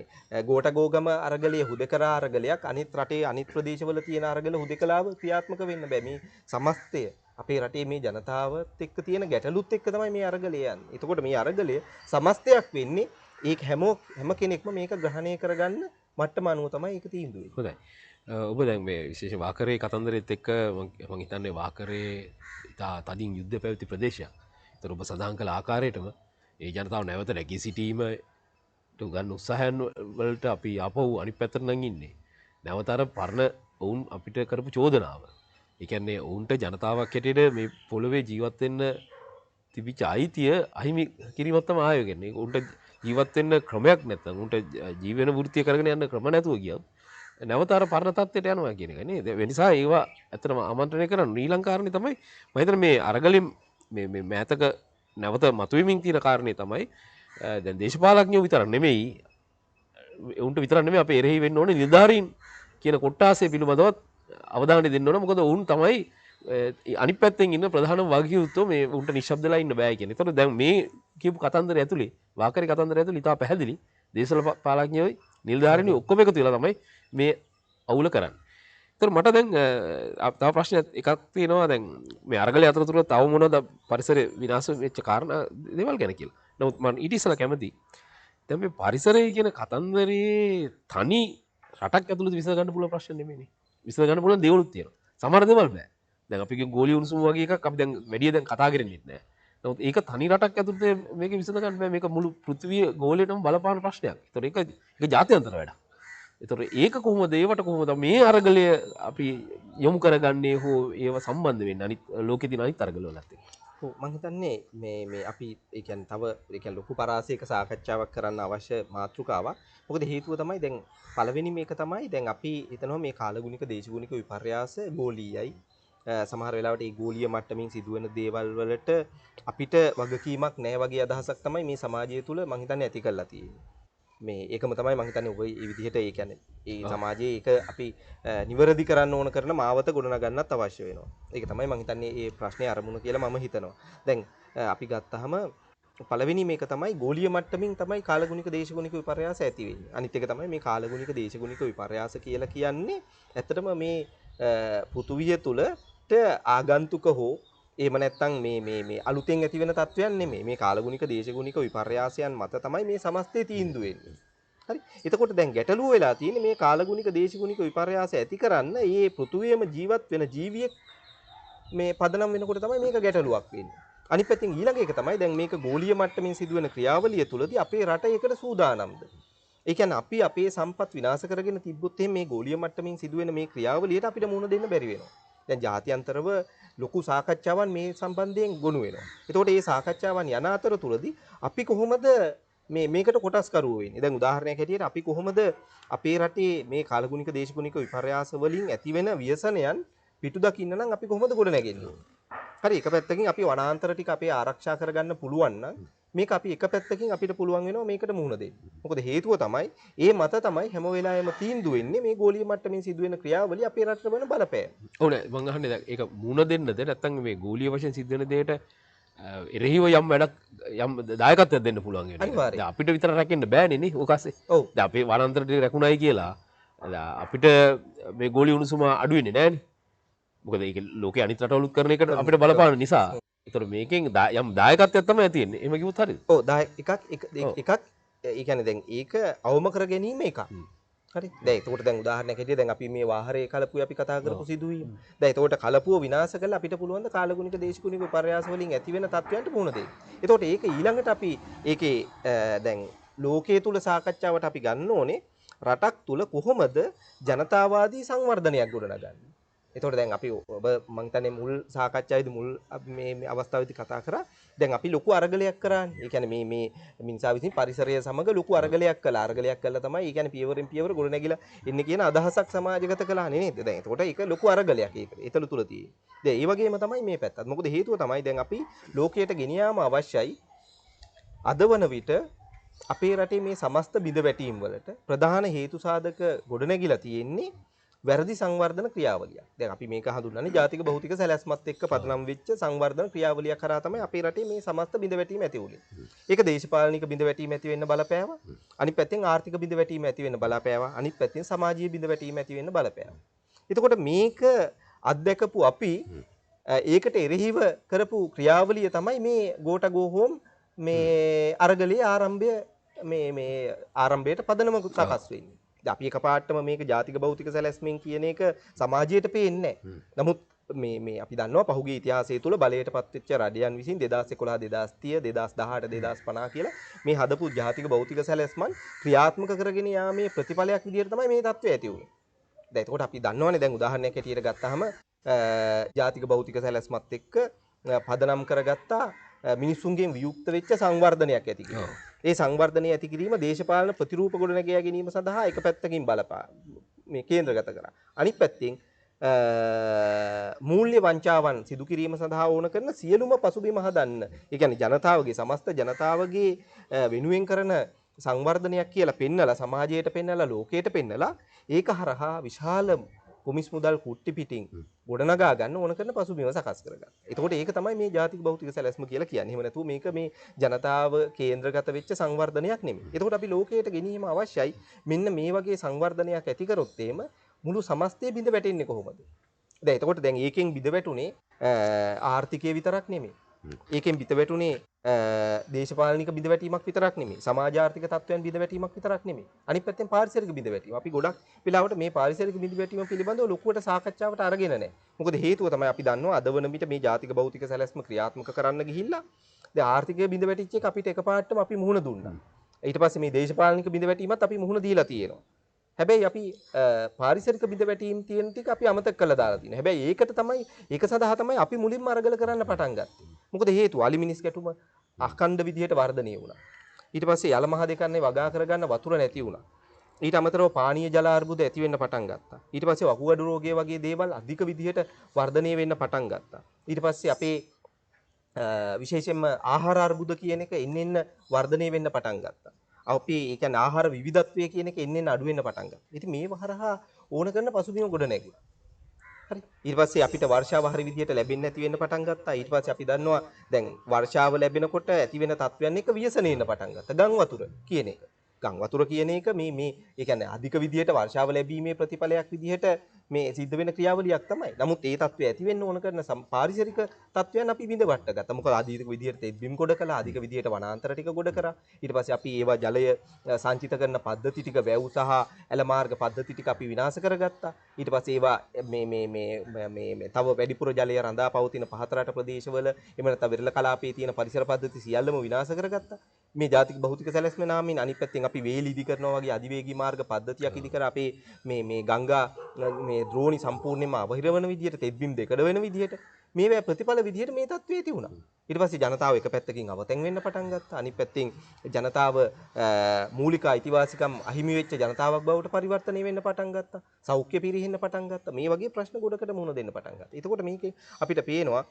ගෝඨගෝගම අරගලයේ හුදකලා අරගලයක් අනිත් රටේ අනිත් ප්‍රදේශවල තියෙන අරගල හුදකලාව ක්‍රියාත්මක වෙන්න බෑ. මේ සමස්තය අපේ රටේ මේ ජනතාවත් එක්ක තියෙන ගැටලුත් එක්ක තමයි මේ අරගලය යන්නේ. එතකොට මේ අරගලය සමස්තයක් වෙන්නේ ඒක හැම කෙනෙක්ම මේක ග්‍රහණය කරගන්න මට්ටම අනුව තමයි ඒක තීන්දුව වෙන්නේ. හොඳයි. ඔබ දැන් මේ විශේෂ වාකරේ කතන්දරෙත් එක්ක මම හිතන්නේ වාකරේ ඉතා තදින් යුද්ධ පැවති ප්‍රදේශයක්. ඒතර ඔබ සඳහන් කළ ආකාරයටම ඒ ජනතාව නැවත රැකී සිටීමට ගන්න උත්සාහයන් වලට අපි ආපහු අනිත් පැත්තට නම් ඉන්නේ. නැවත අර පරණ ඔවුන් අපිට කරපු චෝදනාව. ඒ කියන්නේ ඔවුන්ට ජනතාවක් හැටියට මේ පොළොවේ ජීවත් වෙන්න තිබිච්ච අයිතිය අහිමි කිරීමක් තමයි ආයෙ වෙන්නේ. උන්ට ජීවත් වෙන්න ක්‍රමයක් නැත්නම් උන්ට ජීවන වෘත්තිය කරගෙන යන්න ක්‍රම නැතුව ගියොත් නැවත අර පරණ තත්ත්වයට යනවා කියන එක නේද? ඒ නිසා ඒවා ඇත්තටම ආමන්ත්‍රණය කරන ශ්‍රී ලංකාරණේ තමයි මම හිතන්නේ මේ අරගලෙන් මේ මෑතක නැවත මතුවෙමින් තියෙන කාරණේ තමයි දැන් දේශපාලඥයෝ විතරක් නෙමෙයි උන්ට විතරක් නෙමෙයි අපේ එරෙහි වෙන්න ඕනේ නිලධාරීන් කියන කොට්ටාසය පිළිබඳවත් අවධානය දෙන්න ඕන. මොකද ඔවුන් තමයි අනිත් පැත්තෙන් ඉන්න ප්‍රධානම වගකීම් මේ උන්ට නිශ්ශබ්දලා ඉන්න බෑ කියන්නේ. ඒතකොට දැන් මේ කියපු කතන්දරය ඇතුලේ වාකරේ කතන්දරය ඇතුලේ ඉතා පැහැදිලි දේශපාලඥයෝයි නිලධාරීන්වෝ ඔක්කොම එකතු වෙලා තමයි මේ අවුල කරන්නේ. ඒතර මට දැන් තව ප්‍රශ්න එකක් තියෙනවා දැන් මේ අරගලයේ අතරතුර තව මොනවද පරිසර විනාශ වෙච්ච කාරණා දේවල් ගැන කියලා. නමුත් මම ඊට ඉස්සෙල්ලා කැමතියි දැන් මේ පරිසරය කියන කතන්දරේ තනි රටක් ඇතුළත විසඳ ගන්න පුළුවන් ප්‍රශ්න නෙමෙයිනේ. විසඳ ගන්න පුළුවන් දේවලුත් තියෙනවා. සමහර දේවල් බෑ. දැන් අපි කිය ගෝලී උණුසුම වගේ එකක් අපි දැන් වැඩි දැන් කතා කරන්නේ නැහැ. නමුත් ඒක තනි රටක් ඇතුළත මේක විසඳ ගන්න බෑ. මේක මුළු පෘථිවිය ගෝලයටම බලපාන ප්‍රශ්නයක්. ඒතර ඒක ජාත්‍යන්තර වැඩක්. ඒතර ඒක කොහොමද ඒවට කොහොමද මේ අරගලය අපි යොමු කරගන්නේ හෝ ඒව සම්බන්ධ වෙන්නේ අනිත් ලෝකෙ තියෙන අනිත් අරගල වලත් එක්ක. ඔව් මම හිතන්නේ මේ අපි ඒ කියන්නේ තව ඒ කියන්නේ ලොකු පරාසයක සාකච්ඡාවක් කරන්න අවශ්‍ය මාතෘකාවක්. මොකද හේතුව තමයි දැන් පළවෙනි මේක තමයි දැන් අපි හිතනවා මේ කාලගුණික දේශගුණික විපර්යාස ගෝලීයයි. සමහර වෙලාවට මේ ගෝලීය මට්ටමින් සිදුවෙන දේවල් වලට අපිට වගකීමක් නැහැ වගේ අදහසක් තමයි මේ සමාජය තුළ මම හිතන්නේ ඇති කරලා තියෙන්නේ. මේ ඒකම තමයි මම හිතන්නේ ඔබ මේ විදිහට ඒ කියන්නේ ඒ සමාජයේ ඒක අපි නිවැරදි කරන්න ඕන කරන මාවත ගොඩනගන්නත් අවශ්‍ය වෙනවා. ඒක තමයි මම හිතන්නේ මේ ප්‍රශ්නේ අරමුණ කියලා මම හිතනවා. දැන් අපි ගත්තාම පළවෙනි මේක තමයි ගෝලීය මට්ටමින් තමයි කාලගුණික දේශගුණික විපර්යාස ඇති වෙන්නේ. අනිත් එක තමයි මේ කාලගුණික දේශගුණික විපර්යාස කියලා කියන්නේ ඇත්තටම මේ පෘථුවිය තුලට ආගන්තුක හෝ එහෙම නැත්නම් මේ අලුතෙන් ඇති වෙන තත්වයන් නෙමෙයි. මේ කාලගුණික දේශගුණික විපර්යාසයන් මත තමයි මේ සමස්තය තීන්දුව වෙන්නේ. හරි. එතකොට දැන් ගැටලුව වෙලා තියෙන්නේ මේ කාලගුණික දේශගුණික විපර්යාස ඇති කරන්න මේ පෘථුවියේම ජීවත් වෙන ජීවියෙක් මේ පදනම් වෙනකොට තමයි මේක ගැටලුවක් වෙන්නේ. අනිත් පැත්තෙන් ඊළඟ එක තමයි දැන් මේක ගෝලීය මට්ටමින් සිදුවෙන ක්‍රියාවලිය තුලදී අපේ රට ඒකට සූදානම්ද? ඒ කියන්නේ අපි අපේ සම්පත් විනාශ කරගෙන තිබ්බොත් මේ ගෝලීය මට්ටමින් සිදුවෙන මේ ක්‍රියාවලියට අපිට මුහුණ දෙන්න බැරි වෙනවා. දැන් ජාත්‍යන්තරව ලොකු සාකච්ඡාවන් මේ සම්බන්ධයෙන් ගොනු වෙනවා. එතකොට මේ සාකච්ඡාවන් යන අතරතුරදී අපි කොහොමද මේකට කොටස්කරුවෝ වෙන්නේ? දැන් උදාහරණයක් හැටියට අපි කොහොමද අපේ රටේ මේ කාලගුණික දේශගුණික විපර්යාස වලින් ඇතිවෙන ව්‍යසනයන් පිටු දකින්න නම් අපි කොහොමද ගොඩ නැගෙන්නේ? හරි, එක පැත්තකින් අපි වනාන්තර ටික අපේ ආරක්ෂා කරගන්න පුළුවන් නම් මේක අපි එක පැත්තකින් අපිට පුළුවන් වෙනවා මේකට මුහුණ දෙන්න. මොකද හේතුව තමයි ඒ මත තමයි හැම වෙලාවෙම තීන්දුව වෙන්නේ මේ ගෝලීය මට්ටමින් සිදුවෙන ක්‍රියාවලිය අපේ රටට වෙන බලපෑම. ඔව් නෑ මම අහන්නේ දැන් ඒක මුහුණ දෙන්නද නැත්නම් මේ ගෝලීය වශයෙන් සිද්ධ වෙන දෙයට එරෙහිව යම් වැඩක් යම් දායකත්වයක් දෙන්න පුළුවන් වෙනවා. දැන් අපිට විතර රැකෙන්න බෑනේ නේ ඕකස්සේ. ඔව්. දැන් අපේ වනාන්තර ටික රැකුණයි කියලා අපිට මේ ගෝලීය උණුසුම අඩු වෙන්නේ නෑනේ. මොකද ඒක ලෝකේ අනිත් රටවලුත් කරන එකට අපිට බලපාන නිසා. ඒතර මේකෙන් යම් දායකත්වයක් තමයි තියෙන්නේ. එහෙම කිව්වොත් හරියද? ඔව් එකක් ඒ කියන්නේ දැන් ඒක අවම කර ගැනීම එකක්. හරි. දැන් එතකොට දැන් උදාහරණයක් හැටියට දැන් අපි මේ වාහරේ කලපුවේ අපි කතා කරපු සිදුවීම. දැන් එතකොට කලපුව විනාශ කරලා අපිට පුළුවන් ද කාලගුණික දේශගුණික විපර්යාස වලින් ඇති වෙන තත්ත්වයන්ට මුහුණ දෙන්න. එතකොට ඒක ඊළඟට අපි ඒකේ දැන් ලෝකයේ තුල සාකච්ඡාවට අපි ගන්න ඕනේ රටක් තුල කොහොමද ජනතාවාදී සංවර්ධනයක් ගොඩනගන්නේ. එතකොට දැන් අපි ඔබ මං හිතන්නේ මුල් සාකච්ඡාවේදී මුල් මේ අවස්ථාවේදී කතා කරා දැන් අපි ලොකු අරගලයක් කරානේ. ඒ කියන්නේ මේ මිනිසා විසින් පරිසරය සමග ලොකු අරගලයක් කළා. අරගලයක් කළා තමයි ඒ කියන්නේ පියවරෙන් පියවර ගොඩ නැගිලා ඉන්නේ කියන අදහසක් සමාජගත කළානේ නේද? දැන් එතකොට ඒක ලොකු අරගලයක් ඒක. ඒතල තුල තියෙන්නේ. දැන් ඒ වගේම තමයි මේ පැත්තත්. මොකද හේතුව තමයි දැන් අපි ලෝකයට ගෙනියාම අවශ්‍යයි අද වන විට අපේ රටේ මේ සමස්ත බිඳ වැටීම් වලට ප්‍රධාන හේතු සාධක ගොඩ නැගිලා තියෙන්නේ වැරදි සංවර්ධන ක්‍රියාවලියක්. දැන් අපි මේක හඳුන්වන්නේ ජාතික භෞතික සැලැස්මත් එක්ක පදනම් වෙච්ච සංවර්ධන ක්‍රියාවලියක් කරා තමයි අපේ රටේ මේ සමස්ත බිඳවැටීම ඇති වුනේ. ඒක දේශපාලනික බිඳවැටීම ඇති වෙන්න බලපෑවා. අනිත් පැත්තෙන් ආර්ථික බිඳවැටීම ඇති වෙන්න බලපෑවා. අනිත් පැත්තෙන් සමාජීය බිඳවැටීම ඇති වෙන්න බලපෑවා. එතකොට මේක අත්දැකපු අපි ඒකට එරෙහිව කරපු ක්‍රියාවලිය තමයි මේ ගෝට ගෝ හෝම් මේ අරගලයේ ආරම්භය මේ ආරම්භයට පදනම සකස් වෙන්නේ. අපි එකපාරටම මේක ජාතික භෞතික සැලැස්මෙන් කියන එක සමාජයට පේන්නේ නැහැ. නමුත් මේ අපි දන්නවා පහුගිය ඉතිහාසය තුළ බලයට පත්වෙච්ච රජයන් විසින් 2011 2030 2018 2050 කියලා මේ හදපු ජාතික භෞතික සැලැස්මන් ක්‍රියාත්මක කරගෙන යාමේ ප්‍රතිඵලයක් විදිහට තමයි මේ තත්ත්වය ඇති වුනේ. දැන් එතකොට අපි දන්නවනේ දැන් උදාහරණයක් ඇටියට ගත්තාම ජාතික භෞතික සැලැස්මත් එක්ක පදනම් කරගත්තා මිනිසුන්ගෙන් වියුක්ත වෙච්ච සංවර්ධනයක් ඇති කිරීම. ඒ සංවර්ධනය ඇති කිරීම දේශපාලන ප්‍රතිරූප ගොඩනැගියා ගැනීම සඳහා එක පැත්තකින් බලපා මේ කේන්ද්‍රගත කරා. අනිත් පැත්තෙන් මූල්‍ය වංචාවන් සිදු කිරීම සඳහා ඕන කරන සියලුම පසුබිම හදන්න. ඒ කියන්නේ ජනතාවගේ සමස්ත ජනතාවගේ වෙනුවෙන් කරන සංවර්ධනයක් කියලා පෙන්නලා සමාජයට පෙන්නලා ලෝකයට පෙන්නලා ඒක හරහා විශාල කොමිස් මුදල් කුට්ටි පිටින් ගොඩනගා ගන්න ඕන කරන පසුබිම සකස් කරගන්න. එතකොට ඒක තමයි මේ ජාතික භෞතික සැලැස්ම කියලා කියන්නේ. එහෙම නැතුව මේක මේ ජනතාව කේන්ද්‍රගත වෙච්ච සංවර්ධනයක් නෙමෙයි. එතකොට අපි ලෝකයට ගෙනීම අවශ්‍යයි. මෙන්න මේ වගේ සංවර්ධනයක් ඇති කරොත් එහෙම මුළු සමස්තය බිඳ වැටෙන්නේ කොහොමද? දැන් එතකොට දැන් ඒකෙන් බිඳ වැටුනේ ආර්ථිකය විතරක් නෙමෙයි. ඒකෙන් බිඳ වැටුනේ දේශපාලනික බිඳවැටීමක් විතරක් නෙමෙයි. සමාජ ආර්ථික තත්ත්වයන් බිඳවැටීමක් විතරක් නෙමෙයි. අනිත් පැත්තෙන් පාරිසරික බිඳවැටීම. අපි ගොඩක් වෙලාවට මේ පාරිසරික බිඳවැටීම පිළිබඳව ලොකුවට සාකච්ඡාවට අරගෙන නැහැ. මොකද හේතුව තමයි අපි දන්නවා අද වන විට මේ ජාතික භෞතික සැලැස්ම ක්‍රියාත්මක කරන්න ගිහිල්ලා දැන් ආර්ථිකය බිඳවැටිච්ච එක අපිට එකපාරටම අපි මුහුණ දුන්නා. ඊට පස්සේ මේ දේශපාලනික බිඳවැටීමත් අපි මුහුණ දීලා තියෙනවා. හැබැයි අපි පාරිසරික බිඳවැටීම් තියෙන ටික අපි අමතක කරලා දාලා තියෙනවා. හැබැයි ඒක සඳහා තමයි අපි මුලින්ම අරගල කරන්න පටන් ගත්තේ. මොකද හේතුව අලිමිනිස් ගැටුම අඛණ්ඩ විදිහට වර්ධනය වුණා. ඊට පස්සේ යල මහ දෙකන්නේ වගා කරගන්න වතුර නැති වුණා. ඊට අමතරව පානීය ජල අර්බුද ඇති වෙන්න පටන් ගත්තා. ඊට පස්සේ වකුගඩු රෝගය වගේ දේවල් අධික විදිහට වර්ධනය වෙන්න පටන් ගත්තා. ඊට පස්සේ අපේ විශේෂයෙන්ම ආහාර අර්බුද කියන එක එන්න වර්ධනය වෙන්න පටන් ගත්තා. අපි ඒ කියන්නේ ආහාර විවිධත්වය කියන එක එන්න අඩු වෙන්න පටන් ගත්තා. ඉතින් මේ වහරහා ඕන කරන පසුබිම ගොඩ නැගුණා. හරි. ඊට පස්සේ අපිට වර්ෂාව හරි විදියට ලැබෙන්නේ නැති වෙන්න පටන් ගත්තා. ඊට පස්සේ අපි දන්නවා දැන් වර්ෂාව ලැබෙනකොට ඇති වෙන තත්ත්වයන් එක ව්‍යසනය වෙන්න පටන් ගත්තා. ගම් වතුර කියන එක. ගම් වතුර කියන එක මේ ඒ කියන්නේ අධික විදියට වර්ෂාව ලැබීමේ ප්‍රතිඵලයක් විදියට මේ සිද්ධ වෙන ක්‍රියාවලියක් තමයි. නමුත් ඒ තත්ත්වය ඇති වෙන්න ඕන කරන පාරිසරික තත්ත්වයන් අපි විඳවට ගත්තා. මොකද අධික විදියට තෙත්බිම් ගොඩ කළා, අධික විදියට වනාන්තර ටික ගොඩ කරා. ඊට පස්සේ අපි ඒවා ජලය සංචිත කරන පද්ධති ටික වැව් සහ ඇල මාර්ග පද්ධති ටික අපි විනාශ කරගත්තා. ඊට පස්සේ ඒවා මේ තව වැඩිපුර ජලය රඳා පවතින පහතරට ප්‍රදේශවල එහෙම නැත්නම් විරල කලාපයේ තියෙන පරිසර පද්ධති සියල්ලම විනාශ කරගත්තා. මේ ජාතික භෞතික සැලැස්ම නාමයෙන් අනිත් පැත්තෙන් අපි වේලි ඉදි කරනවා වගේ අධිවේගී මාර්ග පද්ධතියක් ඉදි කර අපේ මේ ගංගා මේ ද්‍රෝණි සම්පූර්ණයෙන්ම අවහිර වෙන විදිහට තෙත්බිම් දෙකඩ වෙන විදිහට මේවා ප්‍රතිඵල විදිහට මේ තත්ත්වයේ තිබුණා. ඊට පස්සේ ජනතාව එක පැත්තකින් අවතෙන් වෙන්න පටන් ගත්තා. අනිත් පැත්තෙන් ජනතාව මූලික අයිතිවාසිකම් අහිමි වෙච්ච ජනතාවක් බවට පරිවර්තනය වෙන්න පටන් ගත්තා. සෞඛ්‍ය පිරිහෙන්න පටන් ගත්තා. මේ වගේ ප්‍රශ්න ගොඩකට මුහුණ දෙන්න පටන් ගත්තා. එතකොට මේකේ අපිට පේනවා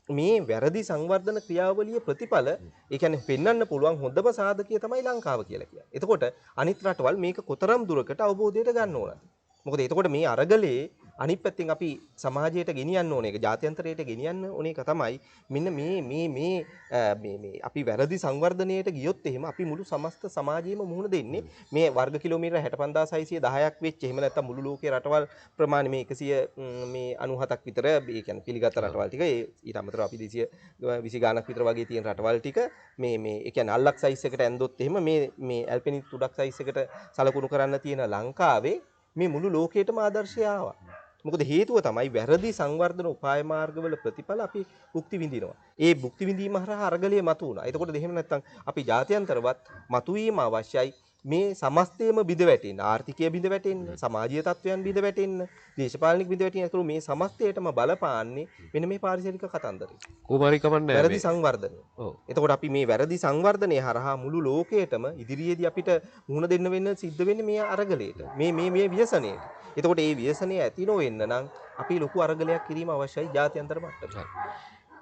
මේ වැරදි සංවර්ධන ක්‍රියාවලිය ප්‍රතිඵල ඒ කියන්නේ පෙන්වන්න පුළුවන් හොඳම සාධකය තමයි ලංකාව කියලා කියන්නේ. එතකොට අනිත් රටවල් මේක කොතරම් දුරකට අවබෝධයට ගන්න ඕනද? මොකද එතකොට මේ අරගලේ අනිත් පැත්තෙන් අපි සමාජයට ගෙනියන්න ඕනේ. ඒක ජාත්‍යන්තරයට ගෙනියන්න ඕනේ. ඒක තමයි මෙන්න මේ අපි වැරදි සංවර්ධනයට ගියොත් එහෙම අපි මුළු සමස්ත සමාජයේම මුහුණ දෙන්නේ මේ වර්ග කිලෝමීටර 65610ක් වෙච්ච එහෙම නැත්නම් මුළු ලෝකයේ රටවල් ප්‍රමාණය මේ 197ක් විතර ඒ කියන්නේ පිළිගත් රටවල් ටික ඊට අමතරව අපි 220 ගානක් විතර වගේ තියෙන රටවල් ටික මේ ඒ කියන්නේ අල්ලක් සයිස් එකට ඇන්දොත් එහෙම මේ ඇල්පිනිස් තුඩක් සයිස් එකට සලකුණු කරන්න තියෙන ලංකාවේ මේ මුළු ලෝකයටම ආදර්ශය ආවා. මොකද හේතුව තමයි වැරදි සංවර්ධන උපාය මාර්ගවල ප්‍රතිඵල අපි භුක්ති විඳිනවා. ඒ භුක්ති විඳීම හරහා අරගලයේ මතු වුණා. එතකොට එහෙම නැත්නම් අපි ජාත්‍යන්තරවත් මතුවීම අවශ්‍යයි. මේ සමස්තයම බිඳ වැටෙන්න, ආර්ථිකය බිඳ වැටෙන්න, සමාජීය තත්ත්වයන් බිඳ වැටෙන්න, දේශපාලනික බිඳ වැටෙන්න. ඒතර මේ සමස්තයටම බලපාන්නේ මෙන්න මේ පාරිසරික කතන්දරේ. කොහොමරි කමන්නේ වැරදි සංවර්ධනය. ඔව්. එතකොට අපි මේ වැරදි සංවර්ධනය හරහා මුළු ලෝකයටම ඉදිරියේදී අපිට මුහුණ දෙන්න වෙන්න සිද්ධ වෙන්නේ මේ අරගලයට. මේ ව්‍යසනයට. එතකොට මේ ව්‍යසනය ඇති නොවෙන්න නම් අපි ලොකු අරගලයක් කිරීම අවශ්‍යයි ජාත්‍යන්තර මට්ටමේ.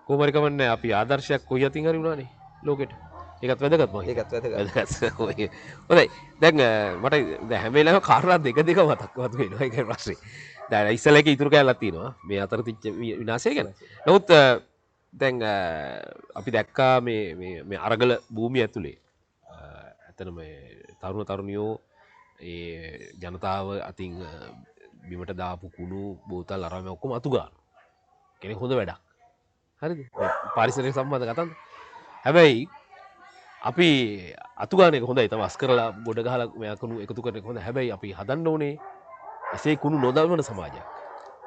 කොහොමරි කමන්නේ අපි ආදර්ශයක් කොයි අතින් හරි වුණානේ ලෝකෙට. ඒකත් වැදගත් මම. ඒකත් වැදගත්. හොඳයි. දැන් මට හැම වෙලාවෙම කාරණා දෙක මතක් වෙනවා ඒකයි ප්‍රශ්නේ. දැන් ඉස්සෙල්ලා එක ඉතුරු කැලක් තියෙනවා මේ අතර තිච්ච විනාශය ගැන. නමුත් දැන් අපි දැක්කා මේ අරගල භූමිය ඇතුලේ ඇත්තටම මේ තරුණ තරුණියෝ ඒ ජනතාව අතින් බිමට දාපු කුණු බෝතල් අරම ඔක්කොම අතු ගන්න. කෙනෙක් හොඳ වැඩක්. හරිද? පාරිසරික සම්බන්ධ කතන්ද. හැබැයි අපි අතු ගන්න එක හොඳයි. තව අස් කරලා ගොඩ ගහලා මෙයා කුණු එකතු කරන එක හොඳයි. හැබැයි අපි හදන්න ඕනේ එසේ කුණු නොදවන සමාජයක්.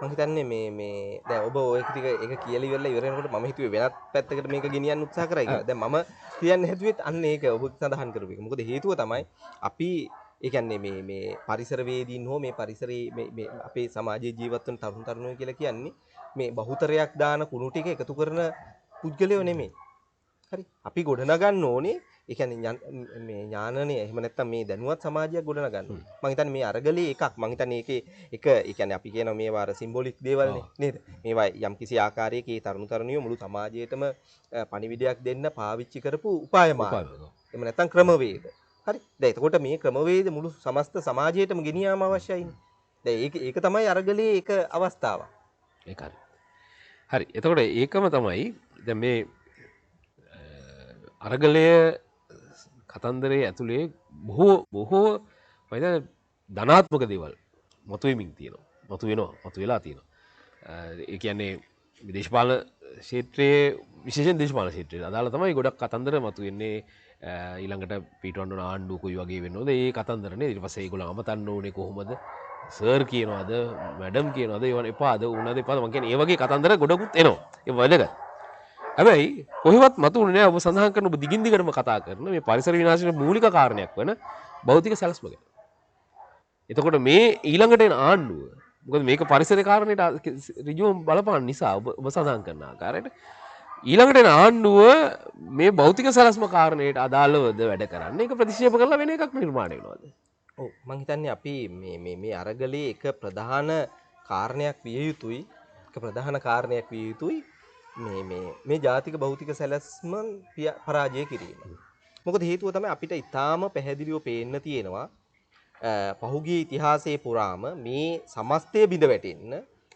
මම හිතන්නේ මේ දැන් ඔබ ඔය ටික එක කියලා ඉවරලා ඉවර වෙනකොට මම හිතුවේ වෙනත් පැත්තකට මේක ගෙනියන්න උත්සාහ කරයි කියලා. දැන් මම කියන්න හැදුවෙත් අන්න ඒක ඔබ සඳහන් කරපු එක. මොකද හේතුව තමයි අපි ඒ කියන්නේ මේ පරිසරවේදීන් හෝ මේ පරිසරයේ මේ අපේ සමාජයේ ජීවත් වන තරුණ තරුණියෝ කියලා කියන්නේ මේ බහුතරයක් දාන කුණු ටික එකතු කරන පුද්ගලයෝ නෙමෙයි. හරි. අපි ගොඩනගන්න ඕනේ ඒ කියන්නේ මේ ඥානනේ එහෙම නැත්නම් මේ දැනුවත් සමාජයක් ගොඩනගන්න. මම හිතන්නේ මේ අරගලේ එකක්. මම හිතන්නේ ඒකේ එක ඒ කියන්නේ අපි කියනවා මේවා අර සිම්බොලික් දේවල්නේ නේද? මේවා යම්කිසි ආකාරයක ඒ තරුණ තරුණියෝ මුළු සමාජයේටම පණිවිඩයක් දෙන්න පාවිච්චි කරපු උපාය මාර්ග. එහෙම නැත්නම් ක්‍රමවේද. හරි. දැන් එතකොට මේ ක්‍රමවේද මුළු සමස්ත සමාජයේටම ගෙනියාම අවශ්‍යයිනේ. දැන් ඒක තමයි අරගලේ එක අවස්ථාවක්. ඒක හරි. හරි. එතකොට ඒකම තමයි දැන් මේ අරගලය කතන්දරේ ඇතුලේ බොහෝ මම ධනාත්මක දේවල් මතුවෙමින් තියෙනවා. මතු වෙලා තියෙනවා. ඒ කියන්නේ දේශපාලන ක්ෂේත්‍රයේ විශේෂයෙන් දේශපාලන ක්ෂේත්‍රයේ අදාළ තමයි ගොඩක් කතන්දර මතුවෙන්නේ. ඊළඟට පිටවන්න ඕන ආණ්ඩුව කොයි වගේ වෙන්න ඕනද ඒ කතන්දරනේ. ඊට පස්සේ ඒගොල්ලෝ අමතන්න ඕනේ කොහොමද? සර් කියනවාද? මැඩම් කියනවාද? ඒවන එපාද? උනද එපාද? මම කියන්නේ ඒ වගේ කතන්දර ගොඩකුත් එනවා. ඒ වැඩක. හැබැයි කොහෙවත් මතුනේ නෑ ඔබ සඳහන් කරන ඔබ දිගින් දිගටම කතා කරන මේ පරිසර විනාශයේ මූලික කාරණයක් වෙන භෞතික සැලැස්ම ගැන. එතකොට මේ ඊළඟට එන ආණ්ඩුව මොකද මේක පරිසර කාරණේට ඍජුවම බලපාන නිසා ඔබ සඳහන් කරන ආකාරයට ඊළඟට එන ආණ්ඩුව මේ භෞතික සැලැස්ම කාරණේට අදාළවද වැඩ කරන්නේ. ඒක ප්‍රතික්ෂේප කරලා වෙන එකක් නිර්මාණය වෙනවද? ඔව් මම හිතන්නේ අපි මේ අරගලේ එක ප්‍රධාන කාරණයක් විය යුතුයි. එක ප්‍රධාන කාරණයක් විය යුතුයි. මේ ජාතික භෞතික සැලැස්ම පරාජය කිරීම. මොකද හේතුව තමයි අපිට ඊටාම පැහැදිලිව පේන්න තියෙනවා පහුගිය ඉතිහාසයේ පුරාම මේ සමස්තය බිඳ වැටෙන්න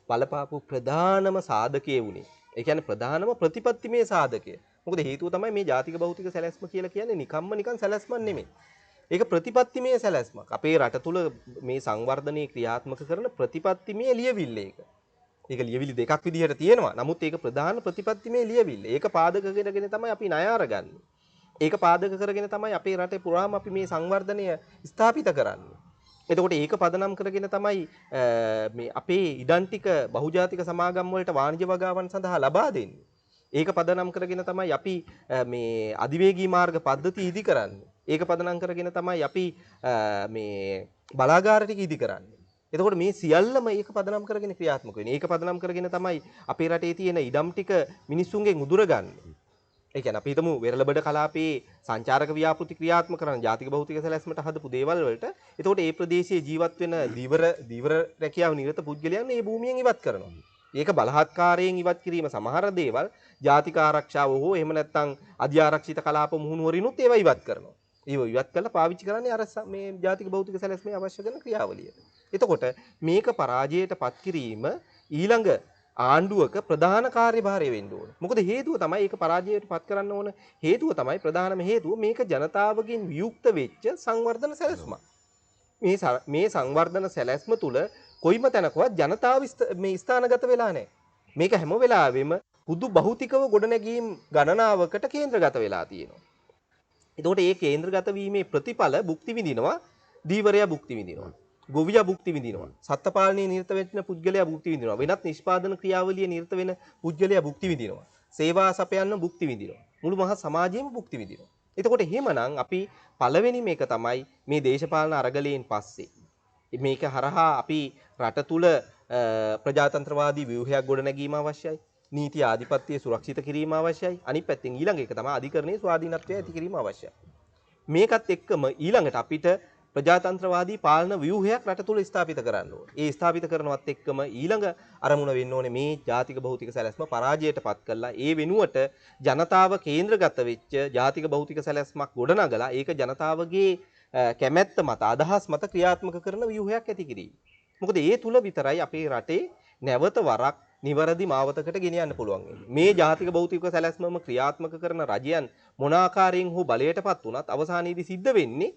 බලපාපු ප්‍රධානම සාධකයේ වුණේ. ඒ කියන්නේ ප්‍රධානම ප්‍රතිපත්තිමය සාධකය. මොකද හේතුව තමයි මේ ජාතික භෞතික සැලැස්ම කියලා කියන්නේ නිකන් සැලැස්මක් නෙමෙයි. ඒක ප්‍රතිපත්තිමය සැලැස්මක්. අපේ රට තුල මේ සංවර්ධනයේ ක්‍රියාත්මක කරන ප්‍රතිපත්තිමය ලියවිල්ල ඒක. ඒක ලියවිලි දෙකක් විදිහට තියෙනවා. නමුත් ඒක ප්‍රධාන ප්‍රතිපත්තිමය ලියවිල්ල. ඒක පාදක කරගෙන තමයි අපි ණය අරගන්නේ. ඒක පාදක කරගෙන තමයි අපේ රටේ පුරාම අපි මේ සංවර්ධනය ස්ථාපිත කරන්නේ. එතකොට ඒක පදනම් කරගෙන තමයි මේ අපේ ඉඩම් ටික බහුජාතික සමාගම් වලට වාණිජ වගාවන් සඳහා ලබා දෙන්නේ. ඒක පදනම් කරගෙන තමයි අපි මේ අධිවේගී මාර්ග පද්ධති ඉදි කරන්නේ. ඒක පදනම් කරගෙන තමයි අපි මේ බලාගාර ටික ඉදි කරන්නේ. එතකොට මේ සියල්ලම ඒක පදනම් කරගෙන ක්‍රියාත්මක වෙන්නේ. ඒක පදනම් කරගෙන තමයි අපේ රටේ තියෙන ඉඩම් ටික මිනිස්සුන්ගෙන් උදුරගන්නේ. ඒ කියන්නේ අපි හිතමු වෙරළබඩ කලාපයේ සංචාරක ව්‍යාපෘති ක්‍රියාත්මක කරන ජාතික භෞතික සැලැස්මට හදපු දේවල් වලට එතකොට ඒ ප්‍රදේශයේ ජීවත් වෙන දීවර රැකියාව නිරත පුද්ගලයන් මේ භූමියෙන් ඉවත් කරනවා. ඒක බලහත්කාරයෙන් ඉවත් කිරීම සමහර දේවල් ජාතික ආරක්ෂාව හෝ එහෙම නැත්නම් අධ්‍යාරක්ෂිත කලාප මුහුණුවරිනුත් ඒවා ඉවත් කරනවා. ඒව ඉවත් කරලා පාවිච්චි කරන්නේ අර මේ ජාතික භෞතික සැලැස්මේ අවශ්‍ය කරන ක්‍රියාවලියට. එතකොට මේක පරාජයට පත් කිරීම ඊළඟ ආණ්ඩුවක ප්‍රධාන කාර්යභාරය වෙන්න ඕන. මොකද හේතුව තමයි ඒක පරාජයට පත් කරන්න ඕන හේතුව තමයි ප්‍රධානම හේතුව මේක ජනතාවගෙන් වියුක්ත වෙච්ච සංවර්ධන සැලැස්මක්. මේ සංවර්ධන සැලැස්ම තුල කොයිම තැනකවත් ජනතාව මේ ස්ථානගත වෙලා නැහැ. මේක හැම වෙලාවෙම පුදු භෞතිකව ගොඩනැගීම් ගණනාවකට කේන්ද්‍රගත වෙලා තියෙනවා. එතකොට මේ කේන්ද්‍රගත වීමේ ප්‍රතිඵල භුක්ති විඳිනවා දීවරයා භුක්ති විඳිනවා. ගොවියා භුක්ති විඳිනවා. සත්ත්වපාලනයේ නිරත වෙන පුද්ගලයා භුක්ති විඳිනවා. වෙනත් නිෂ්පාදන ක්‍රියාවලියේ නිරත වෙන පුද්ගලයා භුක්ති විඳිනවා. සේවා සපයන්න භුක්ති විඳිනවා. මුළු මහත් සමාජයේම භුක්ති විඳිනවා. එතකොට එහෙමනම් අපි පළවෙනි මේක තමයි මේ දේශපාලන අරගලයෙන් පස්සේ මේක හරහා අපි රට තුල ප්‍රජාතන්ත්‍රවාදී ව්‍යුහයක් ගොඩනැගීම අවශ්‍යයි. නීති ආධිපත්‍යය සුරක්ෂිත කිරීම අවශ්‍යයි. අනිත් පැත්තෙන් ඊළඟ එක තමයි අධිකරණයේ ස්වාධීනත්වය ඇති කිරීම අවශ්‍යයි. මේකත් එක්කම ඊළඟට අපිට ප්‍රජාතන්ත්‍රවාදී පාලන ව්‍යුහයක් රට තුල ස්ථාපිත කරන්න ඕනේ. ඒ ස්ථාපිත කරනවත් එක්කම ඊළඟ අරමුණ වෙන්න ඕනේ මේ ජාතික භෞතික සැලැස්ම පරාජයට පත් කළා. ඒ වෙනුවට ජනතාව කේන්ද්‍රගත වෙච්ච ජාතික භෞතික සැලැස්මක් ගොඩනගලා ඒක ජනතාවගේ කැමැත්ත මත අදහස් මත ක්‍රියාත්මක කරන ව්‍යුහයක් ඇති කිරීම. මොකද ඒ තුල විතරයි අපේ රටේ නැවත වරක් නිවැරදි මාවතකට ගෙනියන්න පුළුවන් වෙන්නේ. මේ ජාතික භෞතික සැලැස්මම ක්‍රියාත්මක කරන රජයන් මොන ආකාරයෙන් හෝ බලයටපත් වුණත් අවසානයේදී සිද්ධ වෙන්නේ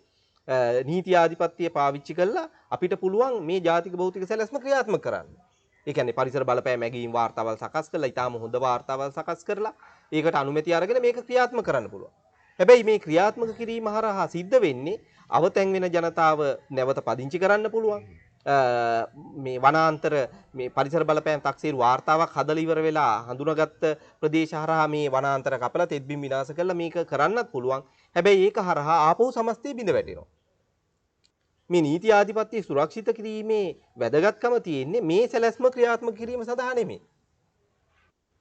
නීති ආධිපත්‍යය පාවිච්චි කරලා අපිට පුළුවන් මේ ජාතික භෞතික සැලැස්ම ක්‍රියාත්මක කරන්න. ඒ කියන්නේ පරිසර බලපෑම් මැගීම් වාර්තාවල් සකස් කරලා ඊටාම හොඳ වාර්තාවල් සකස් කරලා ඒකට අනුමැතිය අරගෙන මේක ක්‍රියාත්මක කරන්න පුළුවන්. හැබැයි මේ ක්‍රියාත්මක කිරීම හරහා සිද්ධ වෙන්නේ අවතැන් වෙන ජනතාව නැවත පදිංචි කරන්න පුළුවන්. මේ වනාන්තර මේ පරිසර බලපෑම් තක්සේරු වාර්තාවක් හදලා ඉවර වෙලා හඳුනාගත්ත ප්‍රදේශ හරහා මේ වනාන්තර කපලා තෙත්බිම් විනාශ කරලා මේක කරන්නත් පුළුවන්. හැබැයි ඒක හරහා ආපහු සමස්තය බිඳ වැටෙනවා. මේ නීති ආධිපත්‍ය සුරක්ෂිත කිරීමේ වැදගත්කම තියෙන්නේ මේ සැලැස්ම ක්‍රියාත්මක කිරීම සඳහා නෙමෙයි.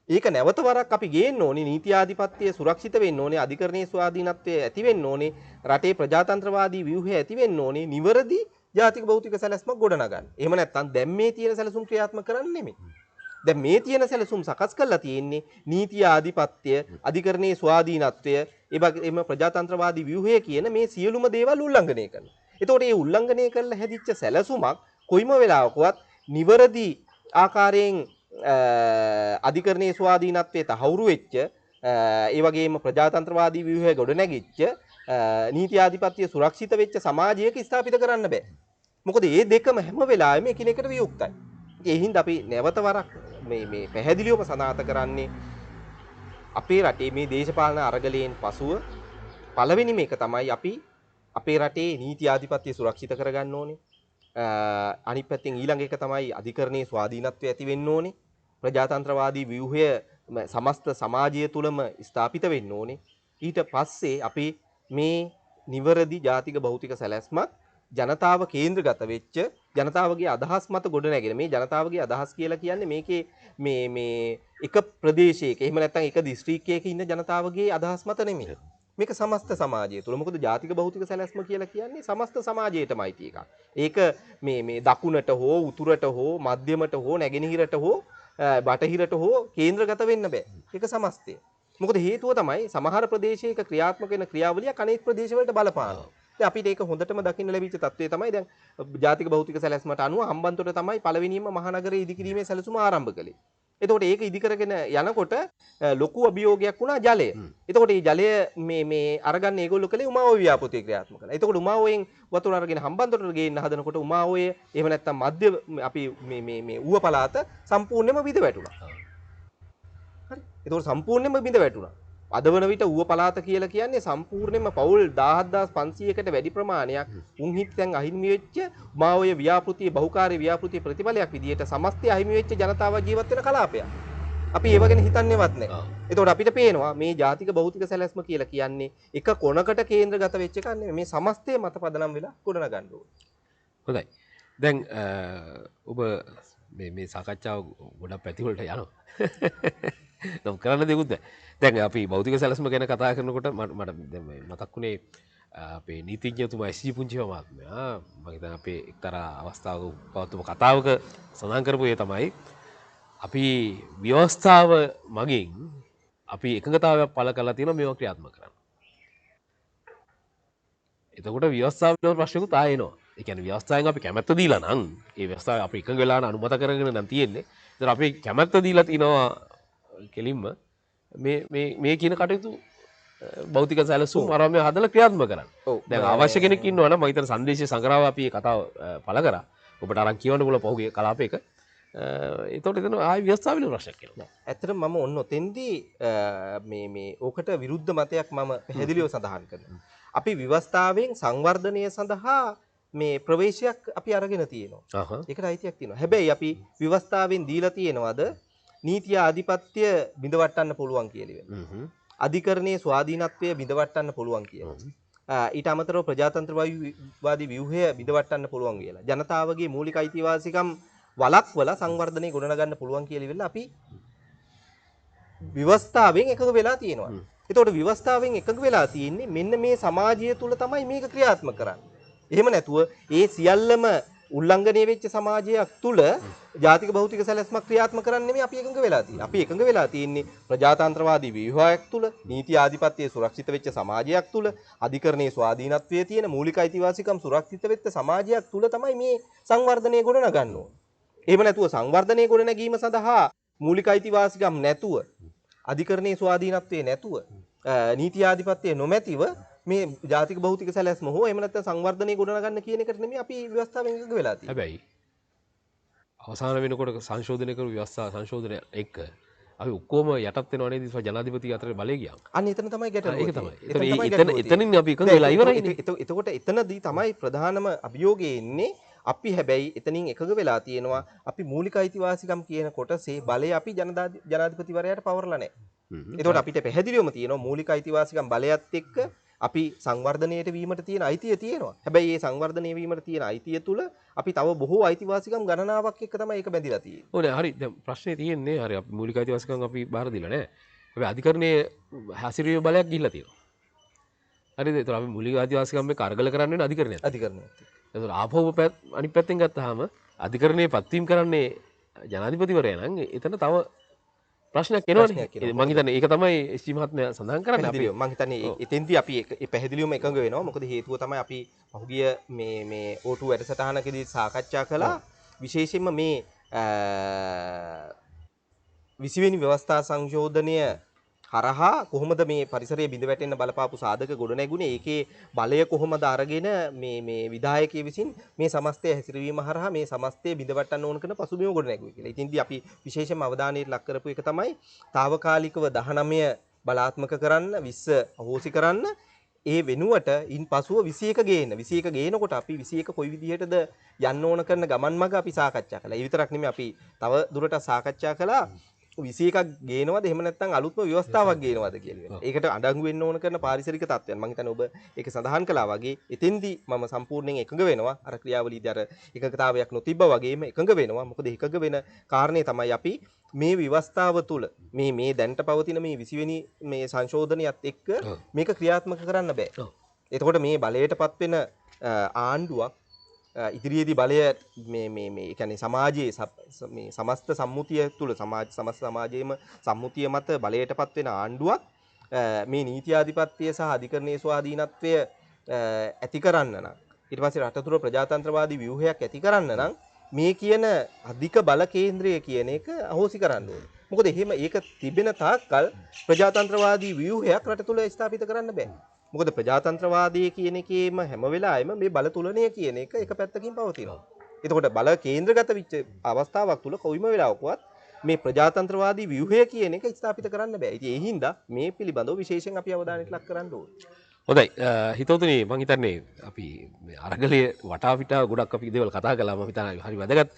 ඒක නැවත වරක් අපි ගේන්න ඕනේ නීති ආධිපත්‍ය සුරක්ෂිත වෙන්න ඕනේ අධිකරණයේ ස්වාධීනත්වය ඇති වෙන්න ඕනේ රටේ ප්‍රජාතන්ත්‍රවාදී ව්‍යුහය ඇති වෙන්න ඕනේ නිවැරදි ජාතික භෞතික සැලැස්මක් ගොඩනගන්න. එහෙම නැත්නම් දැන් මේ තියෙන සැලසුම් ක්‍රියාත්මක කරන්න නෙමෙයි. දැන් මේ තියෙන සැලසුම් සකස් කරලා තියෙන්නේ නීති ආධිපත්‍ය අධිකරණයේ ස්වාධීනත්වය ඒ වගේම ප්‍රජාතන්ත්‍රවාදී ව්‍යුහය කියන මේ සියලුම දේවල් උල්ලංඝනය කරනවා. එතකොට මේ උල්ලංඝනය කරලා හැදිච්ච සැලසුමක් කොයිම වෙලාවකවත් නිවැරදි ආකාරයෙන් අධිකරණයේ ස්වාධීනත්වයේ තහවුරු වෙච්ච ඒ වගේම ප්‍රජාතන්ත්‍රවාදී ව්‍යුහය ගොඩනැගිච්ච නීති ආධිපත්‍ය සුරක්ෂිත වෙච්ච සමාජයක ස්ථාපිත කරන්න බෑ. මොකද මේ දෙකම හැම වෙලාවෙම එකිනෙකට වියුක්තයි. ඒ හින්දා අපි නැවත වරක් මේ පැහැදිලිවම සනාථ කරන්නේ අපේ රටේ මේ දේශපාලන අරගලයෙන් පසුව පළවෙනිම එක තමයි අපි අපේ රටේ නීති ආධිපත්‍ය සුරක්ෂිත කරගන්න ඕනේ. අනිත් පැත්තෙන් ඊළඟ එක තමයි අධිකරණයේ ස්වාධීනත්වය ඇති වෙන්න ඕනේ. ප්‍රජාතන්ත්‍රවාදී ව්‍යුහය සමස්ත සමාජය තුළම ස්ථාපිත වෙන්න ඕනේ. ඊට පස්සේ අපි මේ නිවැරදි ජාතික භෞතික සැලැස්මක් ජනතාව කේන්ද්‍රගත වෙච්ච ජනතාවගේ අදහස් මත ගොඩනැගෙන මේ ජනතාවගේ අදහස් කියලා කියන්නේ මේකේ මේ එක ප්‍රදේශයක එහෙම නැත්නම් එක දිස්ත්‍රික්කයක ඉන්න ජනතාවගේ අදහස් මත නෙමෙයි. මේක සමස්ත සමාජය තුළ. මොකද ජාතික භෞතික සැලැස්ම කියලා කියන්නේ සමස්ත සමාජයටමයි තියෙක. ඒක මේ දකුණට හෝ උතුරට හෝ මධ්‍යමට හෝ නැගෙනහිරට හෝ බටහිරට හෝ කේන්ද්‍රගත වෙන්න බෑ. ඒක සමස්තය. මොකද හේතුව තමයි සමහර ප්‍රදේශයක ක්‍රියාත්මක වෙන ක්‍රියාවලියක් අනෙක් ප්‍රදේශවලට බලපානවා. දැන් අපිට ඒක හොඳටම දකින්න ලැබිච්ච තත්ත්වය තමයි දැන් ජාතික භෞතික සැලැස්මට අනුව හම්බන්තොට තමයි පළවෙනිම මහනගරයේ ඉදිකිරීමේ සැලසුම ආරම්භ කළේ. එතකොට ඒක ඉදි කරගෙන යනකොට ලොකු අභියෝගයක් වුණා ජලය. එතකොට මේ ජලය මේ අරගන්න ඒගොල්ලෝ කලේ උමාඔය ව්‍යාපෘතිය ක්‍රියාත්මක කළා. එතකොට උමාඔයෙන් වතුර අරගෙන හම්බන්තොටට ගේන්න හදනකොට උමාඔය එහෙම නැත්නම් මධ්‍ය අපි මේ ඌව පළාත සම්පූර්ණයෙන්ම බිඳ වැටුණා. හරි. එතකොට සම්පූර්ණයෙන්ම බිඳ වැටුණා. අද වන විට ඌව පළාත කියලා කියන්නේ සම්පූර්ණයෙන්ම පවුල් 17500කට වැඩි ප්‍රමාණයක් උන්හිත්යන් අහිමි වෙච්ච උමාඔය ව්‍යාපෘතියේ බහුකාර්ය ව්‍යාපෘතියේ ප්‍රතිඵලයක් විදිහට සමස්තය අහිමි වෙච්ච ජනතාව ජීවත් වෙන කලාපයක්. අපි ඒව ගැන හිතන්නේවත් නැහැ. එතකොට අපිට පේනවා මේ ජාතික භෞතික සැලැස්ම කියලා කියන්නේ එක කොනකට කේන්ද්‍රගත වෙච්ච එකක් නෙමෙයි. මේ සමස්තය මත පදනම් වෙලා ගොඩනගන්න ඕනේ. හොඳයි. දැන් ඔබ මේ සාකච්ඡාව ගොඩක් පැතිවලට යනවා. නම් කරන්න දෙයක් නැහැ. දැන් අපි භෞතික සැලැස්ම ගැන කතා කරනකොට මට මතක් වුණේ අපේ නීතිඥතුමා එස්.ජී. පුංචිව මහත්මයා මම හිතන්නේ අපේ එක්තරා අවස්ථාවක පවත්වපු කතාවක සඳහන් කරපු ඒ තමයි අපි ව්‍යවස්ථාව මගින් අපි එකඟතාවයක් පළ කරලා තියෙනවා මේවා ක්‍රියාත්මක කරන්න. එතකොට ව්‍යවස්ථාව පිළිබඳ ප්‍රශ්නකුත් ආයෙ එනවා. ඒ කියන්නේ ව්‍යවස්ථාවෙන් අපි කැමැත්ත දීලා නම් ඒ ව්‍යවස්ථාව අපි එකඟ වෙලා අනුමත කරගෙන නම් තියෙන්නේ. ඒතර අපි කැමැත්ත දීලා තිනවා කෙලින්ම මේ කියන කටයුතු භෞතික සැලසුම් ආරම්භය හදලා ක්‍රියාත්මක කරන්න. දැන් අවශ්‍ය කෙනෙක් ඉන්නවා නම් මම හිතන සංදේශය සංග්‍රහව අපි මේ කතාව පළ කරා. ඔබට අරන් කියවන්න පුළුවන් පහුගිය කලාපයක. ඒතකොට එතන ආයි ව්‍යවස්ථාවිල ප්‍රශ්නයක් කියලා. ඇත්තටම මම ඔන්න ඔතෙන්දී මේ ඕකට විරුද්ධ මතයක් මම පැහැදිලිව සඳහන් කරනවා. අපි ව්‍යවස්ථාවෙන් සංවර්ධනය සඳහා මේ ප්‍රවේශයක් අපි අරගෙන තියෙනවා. ඒකට අයිතියක් තියෙනවා. හැබැයි අපි ව්‍යවස්ථාවෙන් දීලා තියෙනවද නීතිය ආධිපත්‍ය බිඳවට්ටන්න පුළුවන් කියලා. අධිකරණයේ ස්වාධීනත්වය බිඳවට්ටන්න පුළුවන් කියලා. ඊට අමතරව ප්‍රජාතන්ත්‍රවාදී ව්‍යුහය බිඳවට්ටන්න පුළුවන් කියලා. ජනතාවගේ මූලික අයිතිවාසිකම් වළක්වලා සංවර්ධනය ගොඩනගන්න පුළුවන් කියලා ඉවිල්ලා අපි ව්‍යවස්ථාවෙන් එකඟ වෙලා තියෙනවා. ඒතකොට ව්‍යවස්ථාවෙන් එකඟ වෙලා තියෙන්නේ මෙන්න මේ සමාජය තුල තමයි මේක ක්‍රියාත්මක කරන්නේ. එහෙම නැතුව ඒ සියල්ලම උල්ලංඝනය වෙච්ච සමාජයක් තුල ජාතික භෞතික සැලැස්මක් ක්‍රියාත්මක කරන්න නෙමෙයි අපි එකඟ වෙලා තියෙන්නේ. අපි එකඟ වෙලා තියෙන්නේ ප්‍රජාතන්ත්‍රවාදී ව්‍යුහයක් තුල, නීති ආධිපත්‍යයේ සුරක්ෂිත වෙච්ච සමාජයක් තුල, අධිකරණයේ ස්වාධීනත්වයේ තියෙන මූලික අයිතිවාසිකම් සුරක්ෂිත වෙච්ච සමාජයක් තුල තමයි මේ සංවර්ධනය ගොඩනගන්න ඕනේ. එහෙම නැතුව සංවර්ධනය ගොඩනැගීම සඳහා මූලික අයිතිවාසිකම් නැතුව, අධිකරණයේ ස්වාධීනත්වයේ නැතුව, නීති ආධිපත්‍යයේ නොමැතිව මේ ජාතික භෞතික සැලැස්ම හෝ එහෙම නැත්නම් සංවර්ධනය ගොඩනගන්න කියන එකට නෙමෙයි අපි ව්‍යවස්ථාවෙන් එකඟ වෙලා තියෙන්නේ. හැබැයි අවසාන වෙනකොට සංශෝධනය කරු ව්‍යවස්ථා සංශෝධනය එක්ක අපි ඔක්කොම යටත් වෙනව නේද ජනාධිපති අතර බලය ගියා. අන්න එතන තමයි ගැටලුව. ඒක තමයි. එතනින් අපි එකඟ වෙලා ඉවරයි. එතකොට එතනදී තමයි ප්‍රධානම අභියෝගය එන්නේ. අපි හැබැයි එතනින් එකඟ වෙලා තියෙනවා අපි මූලික අයිතිවාසිකම් කියන කොටසේ බලය අපි ජනාධිපතිවරයාට පවරලා නැහැ. එතකොට අපිට පැහැදිලිවම තියෙනවා මූලික අයිතිවාසිකම් බලයත් එක්ක අපි සංවර්ධනයට වීමට තියෙන අයිතිය තියෙනවා. හැබැයි මේ සංවර්ධනය වීමට තියෙන අයිතිය තුල අපි තව බොහෝ අයිතිවාසිකම් ගණනාවක් එක්ක තමයි ඒක බැඳිලා තියෙන්නේ. ඕනේ හරි. දැන් ප්‍රශ්නේ තියෙන්නේ හරි අපි මූලික අයිතිවාසිකම් අපි බාර දීලා නැහැ. හැබැයි අධිකරණයේ හැසිරීමේ බලයක් ගිහිල්ලා තියෙනවා. හරිද? ඒතර අපි මූලික අයිතිවාසිකම් මේ කරගල කරන්න වෙන අධිකරණයක්. අධිකරණයක්. ඒතර ආපහු අනිත් පැත්තෙන් ගත්තාම අධිකරණයේ පත්වීම කරන්නේ ජනාධිපතිවරයා නම් එතන තව ප්‍රශ්නයක් එනවනේ. මම හිතන්නේ ඒක තමයි එස්.ජී. මහත්මයා සඳහන් කරන්නේ. අපි මම හිතන්නේ එතෙන්දී අපි පැහැදිලිවම එකඟ වෙනවා. මොකද හේතුව තමයි අපි පහුගිය මේ O2 වැඩසටහනකදී සාකච්ඡා කළා. විශේෂයෙන්ම මේ 20 වෙනි ව්‍යවස්ථා සංශෝධනය හරහා කොහොමද මේ පරිසරයේ බිඳ වැටෙන්න බලපාපු සාධක ගොඩනැගුණේ, ඒකේ බලය කොහොමද අරගෙන මේ විධායකයෙ විසින් මේ සමස්තය හැසිරවීම හරහා මේ සමස්තය බිඳ වැටෙන්න ඕන කරන පසුබිම ගොඩනැගුවේ කියලා. ඉතින්දී අපි විශේෂයෙන්ම අවධානයට ලක් කරපු එක තමයි తాවකාලිකව 19 බලාත්මක කරන්න 20 අහෝසි කරන්න, ඒ වෙනුවට ඉන් පසුව 21 ගේනකොට අපි 21 කොයි විදිහටද යන්න ඕන කරන ගමන් මඟ අපි සාකච්ඡා කළා. ඒ විතරක් නෙමෙයි අපි තව දුරට සාකච්ඡා කළා 21ක් ගේනවද එහෙම නැත්නම් අලුත්ම ව්‍යවස්ථාවක් ගේනවද කියලා. ඒකට අඩංගු වෙන්න ඕන කරන පාරිසරික තත්ත්වයන් මම හිතන්නේ ඔබ ඒක සඳහන් කළා වගේ එතෙන්දී මම සම්පූර්ණයෙන් එකඟ වෙනවා. අර ක්‍රියාවලියේදී අර එකඟතාවයක් නොතිබ්බා වගේම එකඟ වෙනවා. මොකද එකඟ වෙන කාරණේ තමයි අපි මේ ව්‍යවස්ථාව තුළ මේ දැනට පවතින මේ 20 වෙනි මේ සංශෝධනයත් එක්ක මේක ක්‍රියාත්මක කරන්න බෑ. එතකොට මේ බලයටපත් වෙන ආණ්ඩුවක් ඉදිරියේදී බලය මේ කියන්නේ සමාජයේ මේ සමස්ත සම්මුතිය තුළ සමස්ත සමාජයේම සම්මුතිය මත බලයටපත් වෙන ආණ්ඩුවක් මේ නීති ආධිපත්‍යය සහ අධිකරණයේ ස්වාධීනත්වය ඇති කරන්න නම්, ඊට පස්සේ රට තුළ ප්‍රජාතන්ත්‍රවාදී ව්‍යුහයක් ඇති කරන්න නම් මේ කියන අධික බල කේන්ද්‍රය කියන එක අහෝසි කරන්න ඕනේ. මොකද එහෙම ඒක තිබෙන තාක්කල් ප්‍රජාතන්ත්‍රවාදී ව්‍යුහයක් රට තුළ ස්ථාපිත කරන්න බෑ. මොකද ප්‍රජාතන්ත්‍රවාදයේ කියන එකේම හැම වෙලාවෙම මේ බල තුලණය කියන එක එක පැත්තකින් පවතිනවා. එතකොට බල කේන්ද්‍රගත වෙච්ච අවස්ථාවක් තුල කොයිම වෙලාවකවත් මේ ප්‍රජාතන්ත්‍රවාදී ව්‍යුහය කියන එක ස්ථාපිත කරන්න බෑ. ඉතින් ඒ හින්දා මේ පිළිබඳව විශේෂයෙන් අපි අවධානයට ලක් කරන්න ඕනේ. හොඳයි. හිතවතුනි මම හිතන්නේ අපි අරගලයේ වටා පිටා ගොඩක් අපි දේවල් කතා කළා. මම හිතන්නේ හරි වැදගත්.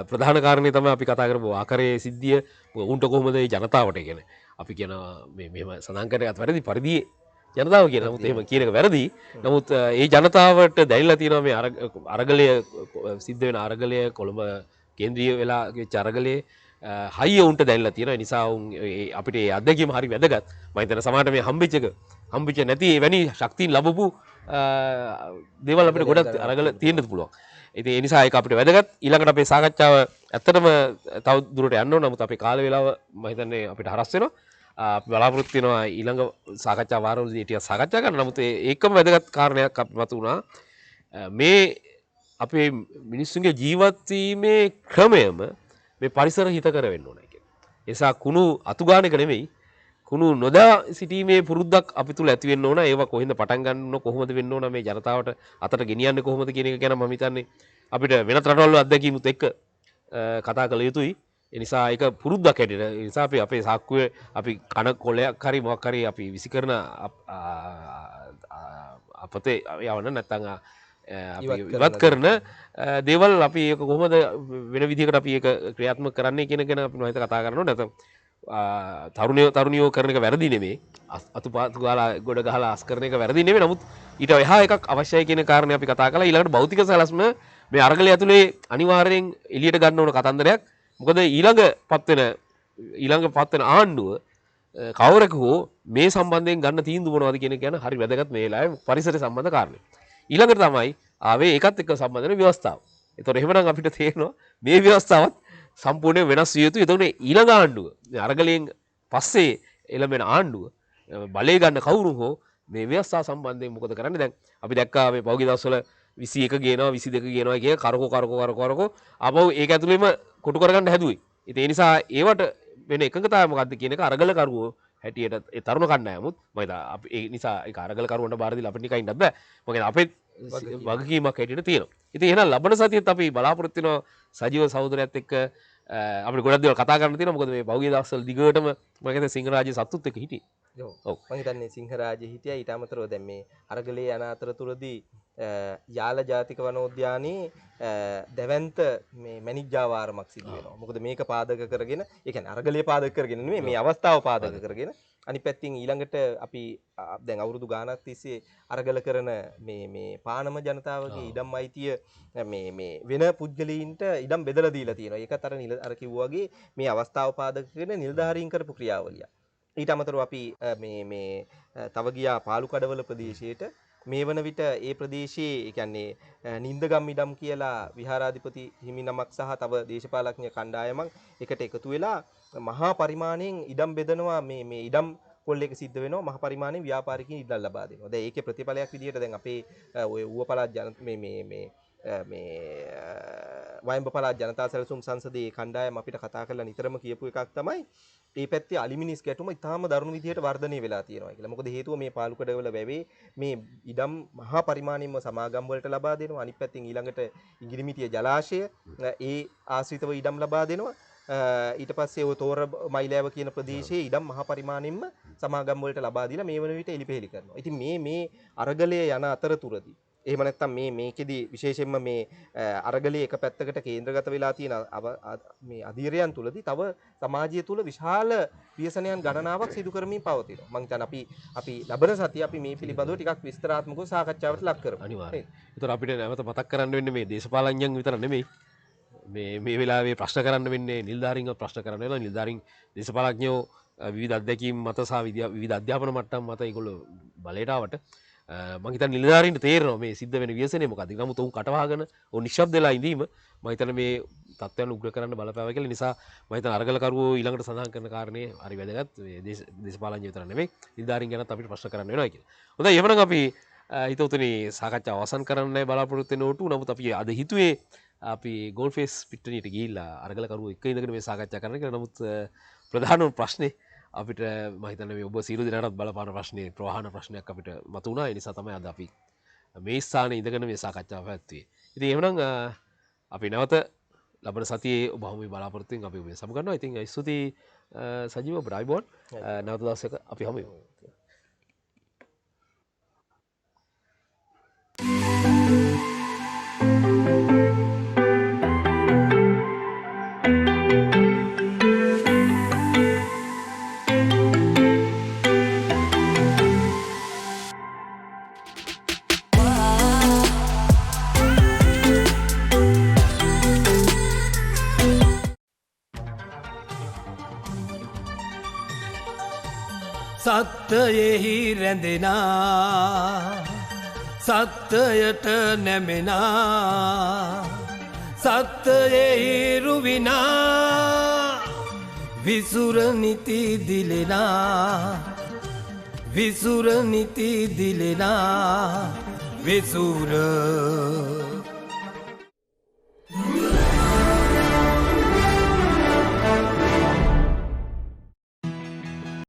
ප්‍රධාන කාරණේ තමයි අපි කතා කරපු ආකාරයේ සිද්ධිය උන්ට කොහොමද මේ ජනතාවට කියන්නේ. අපි කියන මෙහෙම සඳහන් කරගත් වැරදි පරිදි ජනතාව කියන නමුත් එහෙම කියන එක වැරදි. නමුත් ඒ ජනතාවට දැනෙලා තියෙනවා මේ අරගලය සිද්ධ වෙන අරගලය කොළඹ කේන්ද්‍රීය වෙලා වෙච්ච අරගලයේ හයිය උන්ට දැනෙලා තියෙනවා. ඒ නිසා අපිට ඒ අත්දැකීම හරි වැදගත්. මම හිතන සමහරට මේ හම්බෙච්ච නැති එවැනි ශක්තියින් ලැබපු දේවල් අපිට ගොඩක් අරගල තියෙන්නත් පුළුවන්. ඉතින් ඒ නිසා ඒක අපිට වැදගත්. ඊළඟට අපේ සාකච්ඡාව ඇත්තටම තව දුරට යන්න ඕන. නමුත් අපේ කාල වේලාව මම හිතන්නේ අපිට හරස් වෙනවා. අපි බලාපොරොත්තු වෙනවා ඊළඟ සාකච්ඡා වාරවලදී ටිකක් සාකච්ඡා කරන්න. නමුත් ඒකම වැදගත් කාරණයක් අපි මතු වුණා. මේ අපේ මිනිස්සුන්ගේ ජීවත් වීමේ ක්‍රමයම මේ පරිසර හිතකර වෙන්න ඕන කියන්නේ. ඒ නිසා කුණු අතුගානක නෙමෙයි කුණු නොදා සිටීමේ පුරුද්දක් අපි තුල ඇති වෙන්න ඕන. ඒවා කොහෙන්ද පටන් ගන්න ඕන, කොහොමද වෙන්න ඕන, මේ ජනතාවට අතට ගෙනියන්නේ කොහොමද කියන එක ගැන මම හිතන්නේ අපිට වෙනත් රටවල් අත්දැකීමුත් එක්ක කතා කළ යුතුයි. ඒ නිසා ඒක පුරුද්දක් හැටියට ඒ නිසා අපි අපේ සාක්කුවේ අපි කන කොලයක් හරි මොකක් හරි අපි විසි කරන අපතේ යවන්න නැත්නම් අපි ඉවත් කරන දේවල් අපි ඒක කොහොමද වෙන විදිහකට අපි ඒක ක්‍රියාත්මක කරන්නේ කියන ගැන අපි නොහිත කතා කරනවා. නැත්නම් තරුණියෝ කරන එක වැරදි නෙමෙයි. අතුපාතු ගාලා ගොඩ ගහලා අස් කරන එක වැරදි නෙමෙයි. නමුත් ඊට එහා එකක් අවශ්‍යයි කියන කාරණේ අපි කතා කළා. ඊළඟට භෞතික සැලැස්ම මේ අරගලය ඇතුලේ අනිවාර්යෙන් එළියට ගන්න ඕන කතන්දරයක්. මොකද ඊළඟ පත්වෙන ආණ්ඩුව කවරෙකු හෝ මේ සම්බන්ධයෙන් ගන්න තීන්දුව මොනවද කියන එක ගැන හරි වැදගත් මේ වෙලාවේ පරිසර සම්බන්ධ කාරණේ. ඊළඟට තමයි ආවේ ඒකත් එක්ක සම්බන්ධ වෙන ව්‍යවස්ථාව. ඒතකොට එහෙමනම් අපිට තේරෙනවා මේ ව්‍යවස්ථාවත් සම්පූර්ණයෙන් වෙනස් විය යුතුයි. එතකොට ඊළඟ ආණ්ඩුව අරගලයෙන් පස්සේ එළඹෙන ආණ්ඩුව බලය ගන්න කවුරු හෝ මේ ව්‍යවස්ථාව සම්බන්ධයෙන් මොකද කරන්නේ? දැන් අපි දැක්කා මේ පෞද්ගලික දවස්වල 21 ගේනවා 22 ගේනවා කිය කරකෝ ආපහු ඒක ඇතුළේම කොටු කරගන්න හැදුවේ. ඉතින් ඒ නිසා ඒවට වෙන එකඟතාවය මොකද්ද කියන එක අරගල කරුවෝ හැටියට ඒ තරුණ කණ්ඩායමුත් මම හිතා අපි ඒ නිසා ඒක අරගල කරුවන්ට බාර දීලා අපිට නිකන් ඉන්නත් බෑ. මොකද අපේ වගකීමක් හැටියට තියෙනවා. ඉතින් එහෙනම් ලබන සතියේත් අපි බලාපොරොත්තු වෙනවා සජීව සහෝදරයත් එක්ක අපිට ගොඩක් දේවල් කතා කරන්න තියෙනවා. මොකද මේ පෞද්ගලික දවස්වල දිගටම මම හිතන්නේ සිංහරාජ්‍ය සතුත් එක්ක හිටියේ. ඔව් මම හිතන්නේ සිංහරාජ්‍ය හිටියා. ඊට අමතරව දැන් මේ අරගලේ යන අතරතුරදී යාල ජාතික වනෝද්‍යානයේ දැවැන්ත මේ මැණික් වාරමක් සිදු වෙනවා. මොකද මේක පාදක කරගෙන, ඒ කියන්නේ අරගලයේ පාදක කරගෙන නෙමෙයි මේ අවස්ථාව පාදක කරගෙන අනිත් පැත්තෙන් ඊළඟට අපි දැන් අවුරුදු ගාණක් තිස්සේ අරගල කරන මේ පානම ජනතාවගේ ඉඩම් අයිතිය මේ වෙන පුද්ගලයින්ට ඉඩම් බෙදලා දීලා තියෙනවා. ඒකත් අර කිව්වා වගේ මේ අවස්ථාව පාදක කරගෙන නිලධාරීන් කරපු ක්‍රියාවලිය. ඊට අමතරව අපි මේ තව ගියා පාලු කඩවල ප්‍රදේශයට. මේ වන විට ඒ ප්‍රදේශයේ කියන්නේ නින්දගම් ඉඩම් කියලා විහාරාධිපති හිමි නමක් සහ තව දේශපාලඥ කණ්ඩායමක් එකට එකතු වෙලා මහා පරිමාණයෙන් ඉඩම් බෙදනවා. මේ ඉඩම් කොල්ල එක සිද්ධ වෙනවා. මහා පරිමාණයෙන් ව්‍යාපාරිකයින් ඉඩම් ලබා දෙනවා. දැන් ඒකේ ප්‍රතිඵලයක් විදිහට දැන් අපේ ඔය ඌව පළාත් මේ වයඹ පළාත් ජනතා සැලසුම් සංසදයේ කණ්ඩායම අපිට කතා කරලා නිතරම කියපු එකක් තමයි මේ පැත්තේ අලිමිනිස් ගැටුම ඉතාම දරුණු විදිහට වර්ධනය වෙලා තියෙනවා කියලා. මොකද හේතුව මේ පාලුකඩවල වැවේ මේ ඉඩම් මහා පරිමාණයෙන්ම සමාගම් වලට ලබා දෙනවා. අනිත් පැත්තෙන් ඊළඟට ඉඟිරිමිටිය ජලාශය ඒ ආශ්‍රිතව ඉඩම් ලබා දෙනවා. ඊට පස්සේ ඔය තෝර මයිලෑව කියන ප්‍රදේශයේ ඉඩම් මහා පරිමාණයෙන්ම සමාගම් වලට ලබා දීලා මේ වන විට එලිපෙහෙලි කරනවා. ඉතින් මේ අරගලයේ යන අතරතුරදී එහෙම නැත්නම් මේකෙදි විශේෂයෙන්ම මේ අරගලයේ එක පැත්තකට කේන්ද්‍රගත වෙලා තියෙන මේ අධීරයන් තුලදී තව සමාජය තුල විශාල ව්‍යසනයන් ගණනාවක් සිදු කරමින් පවතිනවා. මම හිතන්නේ අපි ලබන සතිය අපි මේ පිළිබඳව ටිකක් විස්තරාත්මකව සාකච්ඡාවට ලක් කරමු. අනිවාර්යයෙන්. ඒතර අපිට නැවත මතක් කරන්න වෙන්නේ මේ දේශපාලඥයන් විතර නෙමෙයි. මේ වෙලාවේ ප්‍රශ්න කරන්න වෙන්නේ නිලධාරීන්ව ප්‍රශ්න කරන්න වෙනවා. නිලධාරීන් දේශපාලඥයෝ විවිධ අත්දැකීම් මත සහ විවිධ අධ්‍යාපන මට්ටම් මත ඒගොල්ලෝ බලයට ආවට මම හිතන්නේ නිලධාරීන්ට තේරෙනවා මේ සිද්ධ වෙන ව්‍යසනය මොකක්ද. නමුත් උන් කටවහගෙන උන් නිශ්ශබ්ද වෙලා ඉඳීම මම හිතන්නේ මේ තත්ත්වයන් උග්‍ර කරන්න බලපෑවා කියලා. නිසා මම හිතන්නේ අරගලකරුවෝ ඊළඟට සඳහන් කරන කාරණේ හරි වැදගත්. මේ දේශපාලඥයෝ විතර නෙමෙයි නිලධාරීන් ගැනත් අපිට ප්‍රශ්න කරන්න වෙනවා කියලා. හොඳයි එහෙනම් අපි හිතවතුනි සාකච්ඡාව අවසන් කරන්නයි බලාපොරොත්තු වෙන ඕටු. නමුත් අපි අද හිතුවේ අපි ගෝල්ෆේස් පිට්ටනියට ගිහිල්ලා අරගලකරුවෝ එක්ක ඉඳගෙන මේ සාකච්ඡා කරන්න කියලා. නමුත් ප්‍රධානම ප්‍රශ්නේ අපිට මම හිතන්නේ මේ ඔබ සියලු දෙනාටත් බලපාන ප්‍රශ්නේ ප්‍රවාහන ප්‍රශ්නයක් අපිට මතුවුණා. ඒ නිසා තමයි අද අපි මේ ස්ථානයේ ඉඳගෙන මේ සාකච්ඡාව පැවැත්වුවේ. ඉතින් එහෙනම් අපි නැවත ලබන සතියේ ඔබ හමුවේ බලාපොරොත්තු වෙමින් අපි ඔබ සමු ගන්නවා. ඉතින් ස්තුතියි සජීව බ්‍රයිබෝන්. නැවත දවසක අපි හමු වෙමු. සත්‍යයෙහි රැඳෙනා සත්‍යයට නැමෙනා සත්‍යයෙහි රුවිනා විසුර නිති දිලෙනා විසුර නිති දිලෙනා විසුර